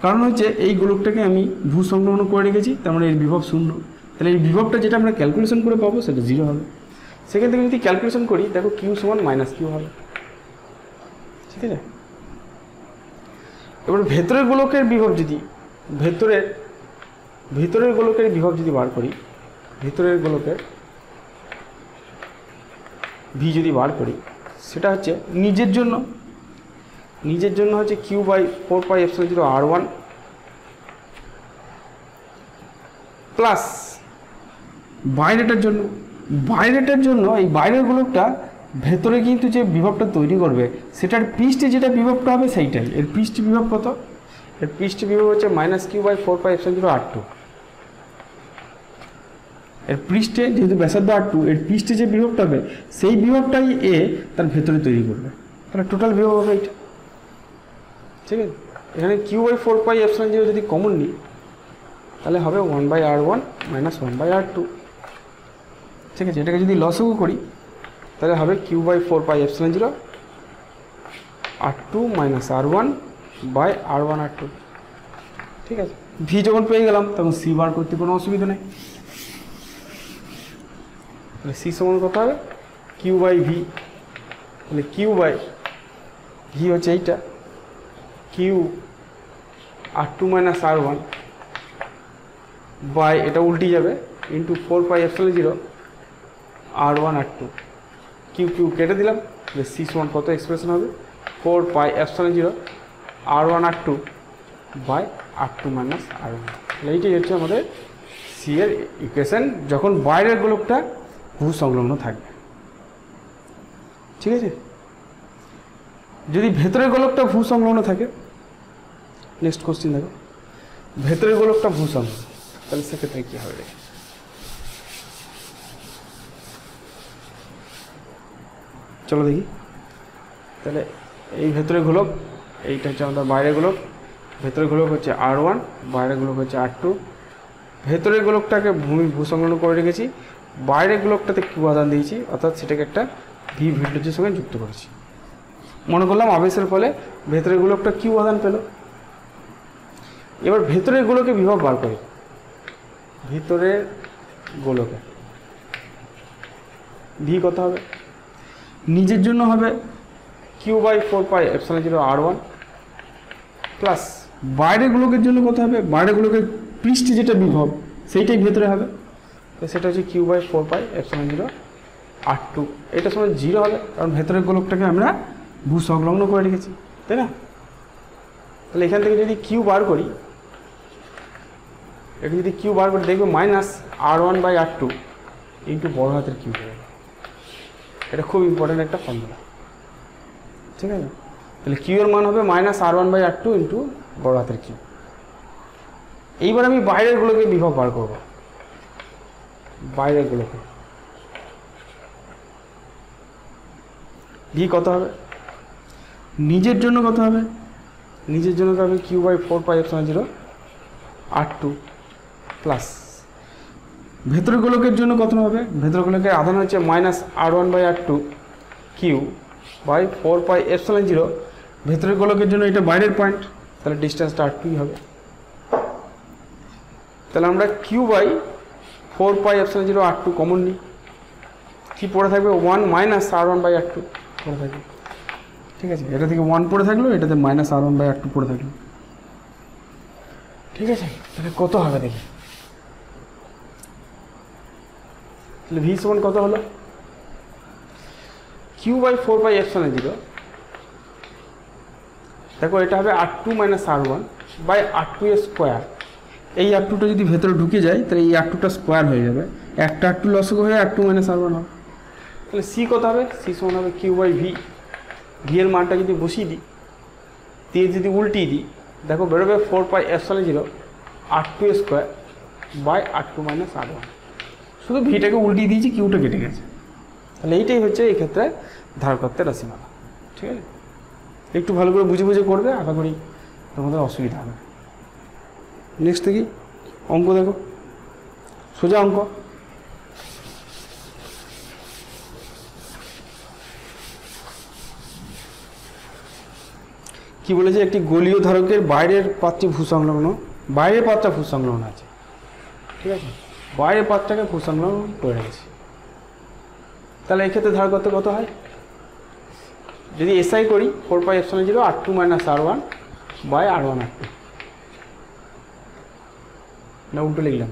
কারণ হচ্ছে এই গোলকটাকে আমি ভূ সংলগ্ন করে রেখেছি, তার মানে এর বিভব 0, তাহলে এই বিভবটা যেটা আমরা ক্যালকুলেশন করে পাবো সেটা 0 হবে। সেখান থেকে যদি ক্যালকুলেশন করি দেখো q সমান -q হবে। ঠিক আছে, এবার ভেতরের গোলকের বিভব যদি ভেতরের গোলকের বিভব যদি বার করি, ভেতরের গোলকের ভি যদি বার করি, সেটা হচ্ছে নিজের জন্য হচ্ছে q/4πε0 r1 প্লাস বাইরেটার জন্য বাইরেটার জন্য এই বাইরের গোলকটা ভেতরে কিন্তু যে বিভবটা তৈরি করবে সেটার পৃষ্ঠে যেটা বিভবটা হবে সেইটাই। এর পৃষ্ঠ বিভব কত? এর পৃষ্ঠ বিভব হচ্ছে -q/4πε0r2। এর পৃষ্ঠে যেহেতু ব্যাসার্ধ r2, এর পৃষ্ঠে যে বিভবটা হবে সেই বিভবটাই এ তার ভেতরে তৈরি করবে। তাহলে টোটাল বিভব হবে এইটা। ঠিক আছে, এখানে q/4πε0 যদি কমন নিই তাহলে হবে 1/r1 - 1/r2। ঠিক আছে, এটাকে যদি লসাগু করি তাহলে হবে q/4πε0 r2 - r1/r1r2। ঠিক আছে, ভি যখন পেয়ে গেলাম তখন সি বার করতে কোনো অসুবিধা নেই। তাহলে সি সমান কত হবে? q/v। তাহলে q/v হচ্ছে এইটা, q r2 - r1 বাই এটা উল্টে যাবে ইন্টু 4πε0 r1r2। কিউ কেটে দিলাম, সি সমান কত এক্সপ্রেশন হবে? 4πε0 r1r2 বাই r2 - r1। তাহলে এইটাই হচ্ছে আমাদের সি এর ইকুয়েশন যখন বাইরের গোলকটা ভূ সংলগ্ন থাকবে। ঠিক আছে, যদি ভেতরের গোলকটা ভূ সংলগ্ন থাকে, নেক্সট কোশ্চেন দেখো, ভেতরের গোলকটা ভূ সংলগ্ন, তাহলে সেক্ষেত্রে কী হবে? চলো দেখি। তাহলে এই ভেতরের গোলক, এইটা হচ্ছে আমাদের বাইরের গোলক, ভেতরের গোলক হচ্ছে r1, বাইরের গোলক হচ্ছে r2। ভেতরের গোলকটাকে ভূ সংলগ্ন করে রেখেছি, বাইরের গোলকটাতে কিউ আধান দিয়েছি, অর্থাৎ সেটাকে একটা ভি ভোল্টেজের সঙ্গে যুক্ত করেছি। মনে করলাম আবেশের ফলে ভেতরের গোলকটা কিউ আধান পেল। এবার ভেতরের গোলকে বিভব বার করি। ভিতরের গোলকে ভি কত হবে? নিজের জন্য হবে q/4πε0 r1 প্লাস বাইরের গোলকের জন্য কত হবে? বাইরের গোলকের পৃষ্ঠে যেটা বিভব সেইটাই ভেতরে হবে, তো সেটা হচ্ছে q/4πε0 r2। এটা সময় 0 হবে, কারণ ভেতরের গোলকটাকে আমরা ভূ সংলগ্ন করে রেখেছি, তাই না? তাহলে এখান থেকে যদি কিউ বার করি, এটা যদি কিউ বার করে দেখবে -r1/r2 ইন্টু বড় হাতের কিউ হবে। এটা খুব ইম্পর্টেন্ট একটা ফর্মুলা। ঠিক আছে, তাহলে কিউ এর মান হবে -r1/r2 ইন্টু বড় হাতের কিউ। এইবার আমি বাইরের গুলোকে বিভব বার করব। বাইরের গুলোকে ভি কত হবে? নিজের জন্য কত হবে? নিজের জন্য হবে q/4πε0 r2 প্লাস ভেতরের গোলকের জন্য কত হবে? ভেতরের গোলকের আধান হচ্ছে -r1/r2 q/4πε0। ভেতরের গোলকের জন্য এটা বাইরের পয়েন্ট, তাহলে ডিস্টেন্সটা r2 হবে। তাহলে আমরা q/4πε0 r2 কমন নিই, কি পড়ে থাকবে? 1 - r1/r2 পড়ে থাকবে। ঠিক আছে, এটা থেকে 1 পড়ে থাকলো, এটাতে -r1/r2 পড়ে থাকলো। ঠিক আছে, তাহলে কত হবে দেখি। তাহলে ভি সমান কত হলো? q/4πε0, দেখো এটা হবে r2 - r1/r2² এই r2টা যদি ভেতরে ঢুকে যায় তাহলে এই r2টা স্কোয়ার হয়ে যাবে, একটা r2 লসগু হয়ে r2 - r1 হবে। তাহলে সি কত হবে? সি সমান হবে q/v। ভি এর মানটা যদি বসিয়ে দিই, দিয়ে যদি উল্টিয়ে দিই, দেখো বেরোবে 4πε0 r2² r2 - r1। শুধু ভিটাকে উল্টিয়ে দিয়েছি, কিউটা কেটে গেছে। তাহলে এইটাই হচ্ছে এই ক্ষেত্রে ধারকত্বের রাশিমালা। ঠিক আছে, একটু ভালো করে বুঝে বুঝে করবে, আশা করি তোমাদের অসুবিধা হবে। নেক্সট দেখি অঙ্ক, দেখো সোজা অঙ্ক। কি বলেছে? একটি গোলীয় ধারকের বাইরের পাত্রে ভূসংলগ্ন, বাইরের পাত্রটা ভূসংলগ্ন আছে। ঠিক আছে, বাইরের পাত্রটাকে ভূসংলগ্ন করে রেখেছি। তাহলে এক্ষেত্রে ধারকত্ব কত হয়? যদি এসআই করি 4πε0 r2 - r1/r1r2, না উল্টো লিখলাম?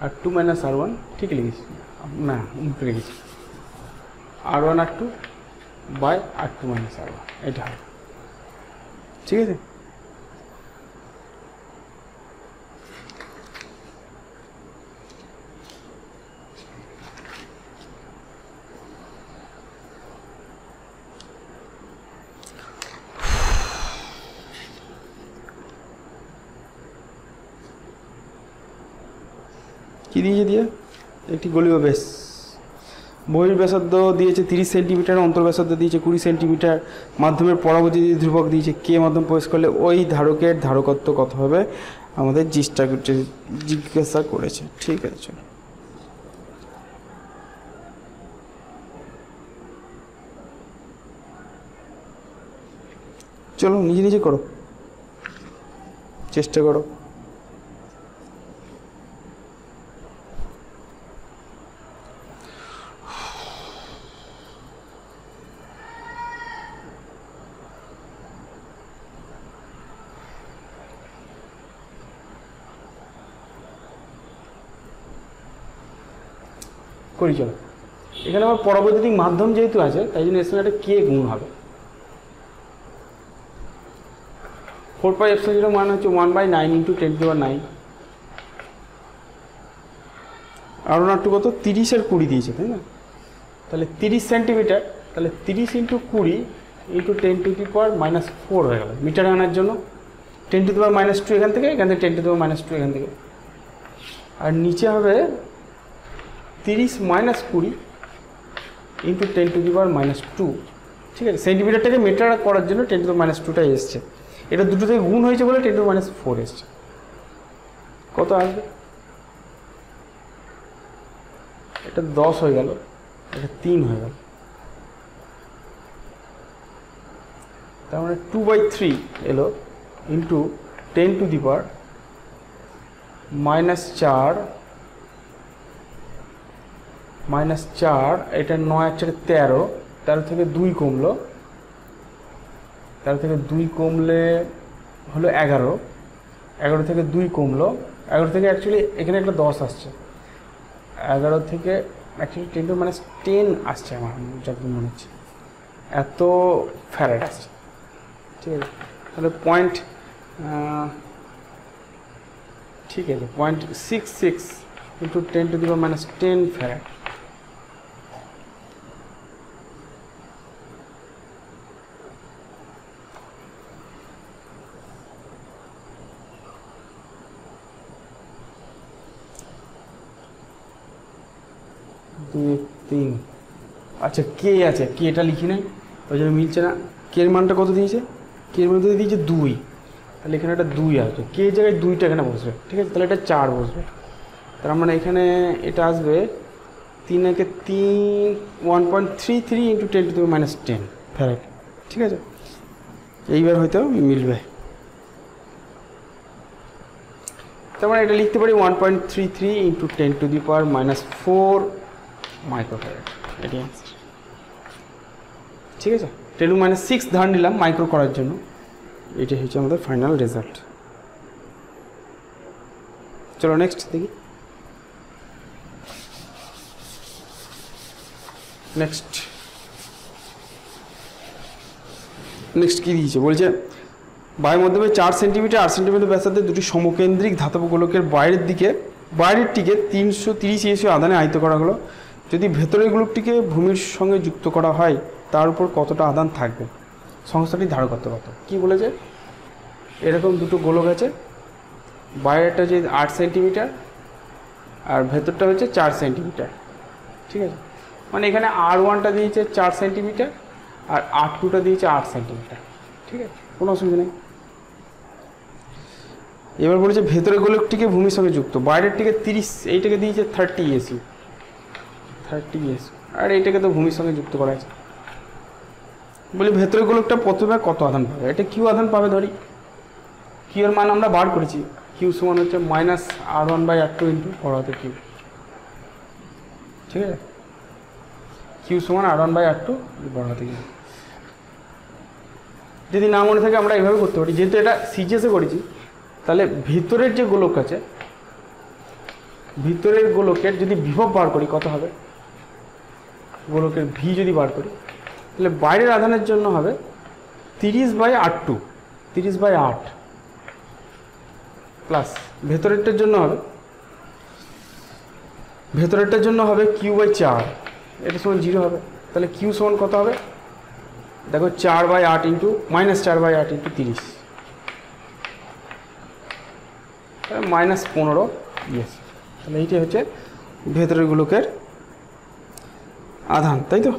r2 - r1 ঠিক লিখেছি না, উল্টো লিখেছি, r1r2/r2 - r1, এটা হয়। ঠিক আছে, কী দিয়েছে দিয়ে একটি গোলীয় বেশ, বহির্ব্যাসার্ধ দিয়েছে 30 সেন্টিমিটার, অন্তর্ব্যাসার্ধ দিয়েছে 20 সেন্টিমিটার, মাধ্যমের পরাবৈদ্যুতিক ধ্রুবক দিয়েছে কে, মাধ্যম প্রবেশ করলে ওই ধারকের ধারকত্ব কত হবে আমাদের জিজ্ঞাসা করেছে। ঠিক আছে, চলো নিজে নিজে করো, চেষ্টা করো। করি চলো। এখানে আমার পরাবৈদ্যুতিক মাধ্যম যেহেতু আছে তাই জন্য এর সঙ্গে একটা কে গুণ হবে। 4πε0 মান হচ্ছে 1/9 × 10⁹। আর একটু কত 30 আর 20 দিয়েছে তাই না, তাহলে 30 সেন্টিমিটার, তাহলে 30 × 20 × 10⁻⁻4 হয়ে গেল মিটারে আনার জন্য। 10⁻², এখান থেকে 10⁻², এখান থেকে। আর নিচে হবে 30 - 20 × 10⁻²। ঠিক আছে, সেন্টিমিটারটাকে মিটার করার জন্য 10⁻²টা এসছে, এটা দুটো থেকে গুণ হয়েছে বলে 10⁻4 এসছে। কত আসবে? এটা 10 হয়ে গেল, এটা 3 হয়ে গেল, তার মানে 2/3 এলো ইন্টু 10⁻⁻4 -4, এটা 9 × 13, 13 থেকে 2 কমলো, 13 থেকে 2 কমলে হলো 11, 11 থেকে 2 কমলো, 11 থেকে অ্যাকচুয়ালি এখানে একটা 10 আসছে, 11 থেকে অ্যাকচুয়ালি 10⁻10 আসছে আমার যতদূর মনে হচ্ছে, এত ফ্যারাড আসছে। ঠিক আছে, তাহলে ঠিক আছে 0.66 × 10⁻10 ফ্যারাড। আচ্ছা কে আছে, কে এটা লিখি নাই ওই জন্য মিলছে না। কে মানটা কত দিয়েছে, কে মধ্যে দিয়েছে 2, তাহলে এখানে একটা 2 আসবে, কে জায়গায় 2টা এখানে বসবে। ঠিক আছে, তাহলে এটা 4 বসবে, তার মানে এখানে এটা আসবে 3 × 3 1.33 × 10⁻10 ফ্যারাড। ঠিক আছে, এইবার হয়তো মিলবে। তার মানে এটা লিখতে পারি 1.33 × 10⁻4 মাইক্রোফ্যারাড, এটি অ্যান্সার। ঠিক আছে, 10⁻6 ধার নিলাম মাইক্রো করার জন্য, এটি হচ্ছে আমাদের ফাইনাল রেজাল্ট। চলো নেক্সট দেখি। নেক্সট কি দিয়েছে বলছে, বায়ুর 4 সেন্টিমিটার 8 সেন্টিমিটার ব্যাসার্ধের দুটি সমকেন্দ্রিক ধাতব গোলকের বাইরেরটিকে 330 ইএসি আধানে আহিত করা হলো। যদি ভেতরের গোলকটিকে ভূমির সঙ্গে যুক্ত করা হয় তার উপর কতটা আধান থাকবে, সংস্থাটির ধারকত্ব কত। কী বলেছে, এরকম দুটো গোলক আছে, বাইরেটা যে 8 সেন্টিমিটার আর ভেতরটা হচ্ছে 4 সেন্টিমিটার। ঠিক আছে, মানে এখানে R1টা দিয়েছে 4 সেন্টিমিটার আর R2টা দিয়েছে 8 সেন্টিমিটার। ঠিক আছে, কোনো অসুবিধা নেই। এবার বলেছে ভেতরের গোলকটিকে ভূমির সঙ্গে যুক্ত, বাইরেরটিকে 30, এইটাকে দিয়েছে 30 ইএসি, আর এইটাকে তো ভূমির সঙ্গে যুক্ত করা আছে। বলি ভেতরের গোলকটা প্রথমে কত আধান পাবে, এটা কিউ আধান পাবে। ধরি কিউ এর মান আমরা বার করেছি, কিউ সমান হচ্ছে -R1/R2 × বড়হাতের কিউ। ঠিক আছে, কিউ সমান R1/R2 বড়হাতের কিউ। যদি না মনে থাকে আমরা এইভাবে করতে পারি, যেহেতু এটা সিজিএসে করেছি, তাহলে ভিতরের যে গোলক আছে, ভিতরের গোলকের যদি বিভব বার করি কত হবে, গোলকের ভি যদি বার করি, তাহলে বাইরের আধানের জন্য হবে 30/R2, 30/8 প্লাস ভেতরেরটার জন্য হবে Q/4, এটা সমান 0 হবে। তাহলে কিউ সমান কত হবে দেখো, 4/8 × -4/8 × 30, -15 ইয়েস। তাহলে এইটাই হচ্ছে ভেতরের গোলকের আধান, তাই তো?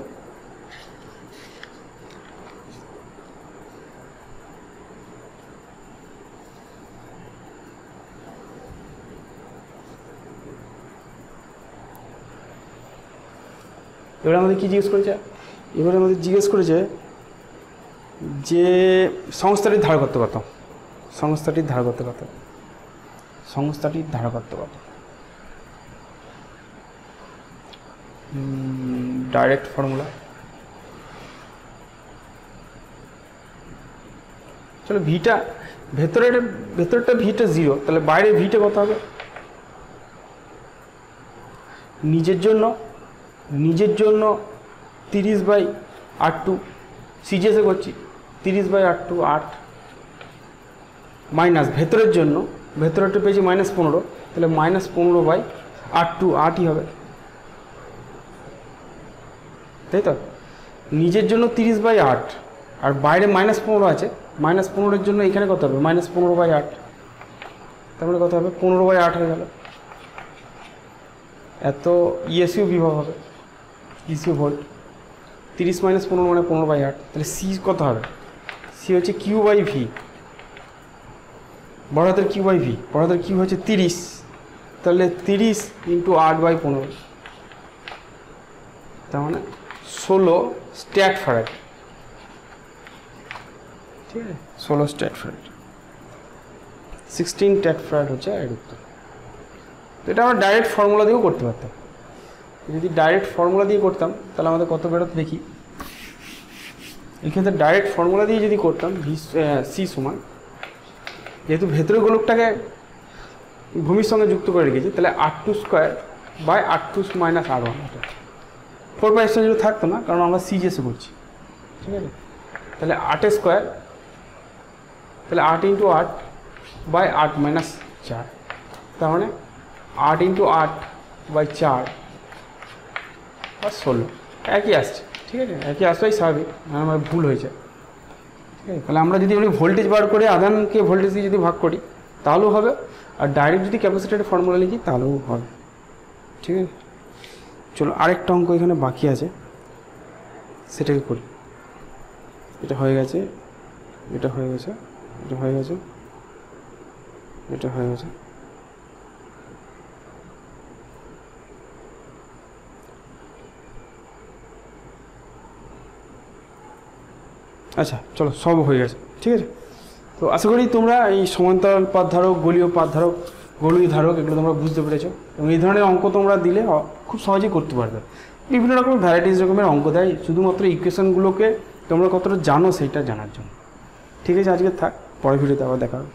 এবারে আমাদের কি জিজ্ঞেস করেছে? এবারে আমাদের জিজ্ঞেস করেছে যে সংস্থাটির ধারকত্ব কত। সংস্থাটির ধারকত্ব কত? সংস্থাটির ধারকত্ব কত? Direct formula. চলো ভিটা ভেতরেরটা ভিটা 0, তাহলে বাইরে ভিটা কত হবে? নিজের জন্য 30/8 সিজিএসে করছি, 30/8 8 মাইনাস ভেতরেরটা পেয়েছি -15, তাহলে -15/8 8ই হবে, তাই তো? নিজের জন্য 30/8 আর বাইরে -15 আছে, -15-এর জন্য এখানে কত হবে? -15/8, তার মানে কত হবে? 15/8 হয়ে গেল। এত ইএসইউ বিভব হবে, ইসিউ ভোল্ট। 30 - 15 মানে 15/8, তাহলে সি কত হবে? সি হচ্ছে Q/V, বড় হাতের Q/V, বড় হাতের Q হচ্ছে 30, তাহলে 30 × 8/15, তার মানে 16 স্ট্যাট ফ্যারাড, ঠিক আছে? 16 স্ট্যাট ফ্যারাড, 16 স্ট্যাট ফ্যারাড হচ্ছে এর উত্তর। তো এটা আমরা ডাইরেক্ট ফর্মুলা দিয়েও করতে পারতাম। যদি ডাইরেক্ট ফর্মুলা দিয়ে করতাম তাহলে আমাদের কত বেরোতো দেখি। এক্ষেত্রে ডাইরেক্ট ফর্মুলা দিয়ে যদি করতাম সি সমান, যেহেতু ভেতরের গোলকটাকে ভূমির সঙ্গে যুক্ত করে রেখেছি, তাহলে R2² / R2 - R1, এটা 4/0 থাকতো না, কারণ আমরা সিজিএসে করছি, ঠিক আছে? তাহলে 8² তাহলে 8 × 8/8 - 4, তার মানে 8 × 8/4 বা 16, একই আসছে, ঠিক আছে? একই আসলেই স্বাভাবিক, আমার ভুল হয়েছে, ঠিক আছে? তাহলে আমরা যদি ভোল্টেজ বার করে আধানকে ভোল্টেজ দিয়ে যদি ভাগ করি তাহলেও হবে, আর ডাইরেক্ট যদি ক্যাপাসিটরের ফর্মুলা লিখি তাহলেও হবে, ঠিক আছে? চলো আরেকটা অঙ্ক এখানে বাকি আছে, সেটাকে করি। এটা হয়ে গেছে, এটা হয়ে গেছে, এটা হয়ে গেছে, এটা হয়ে গেছে। আচ্ছা চলো, সব হয়ে গেছে, ঠিক আছে? তো আশা করি তোমরা এই সমান্তরাল পাত ধারক, গোলীয় পাত ধারক, গোলীয় ধারক এগুলো তোমরা বুঝতে পেরেছো, এবং এই ধরনের অঙ্ক তোমরা দিলে খুব সহজেই করতে পারবে। বিভিন্ন রকমের ভ্যারাইটিস রকমের অঙ্ক দেয়, শুধুমাত্র ইকুয়েশনগুলোকে তোমরা কতটা জানো সেইটা জানার জন্য। ঠিক আছে, আজকে থাক, পরের ভিডিওতে আবার দেখা হবে।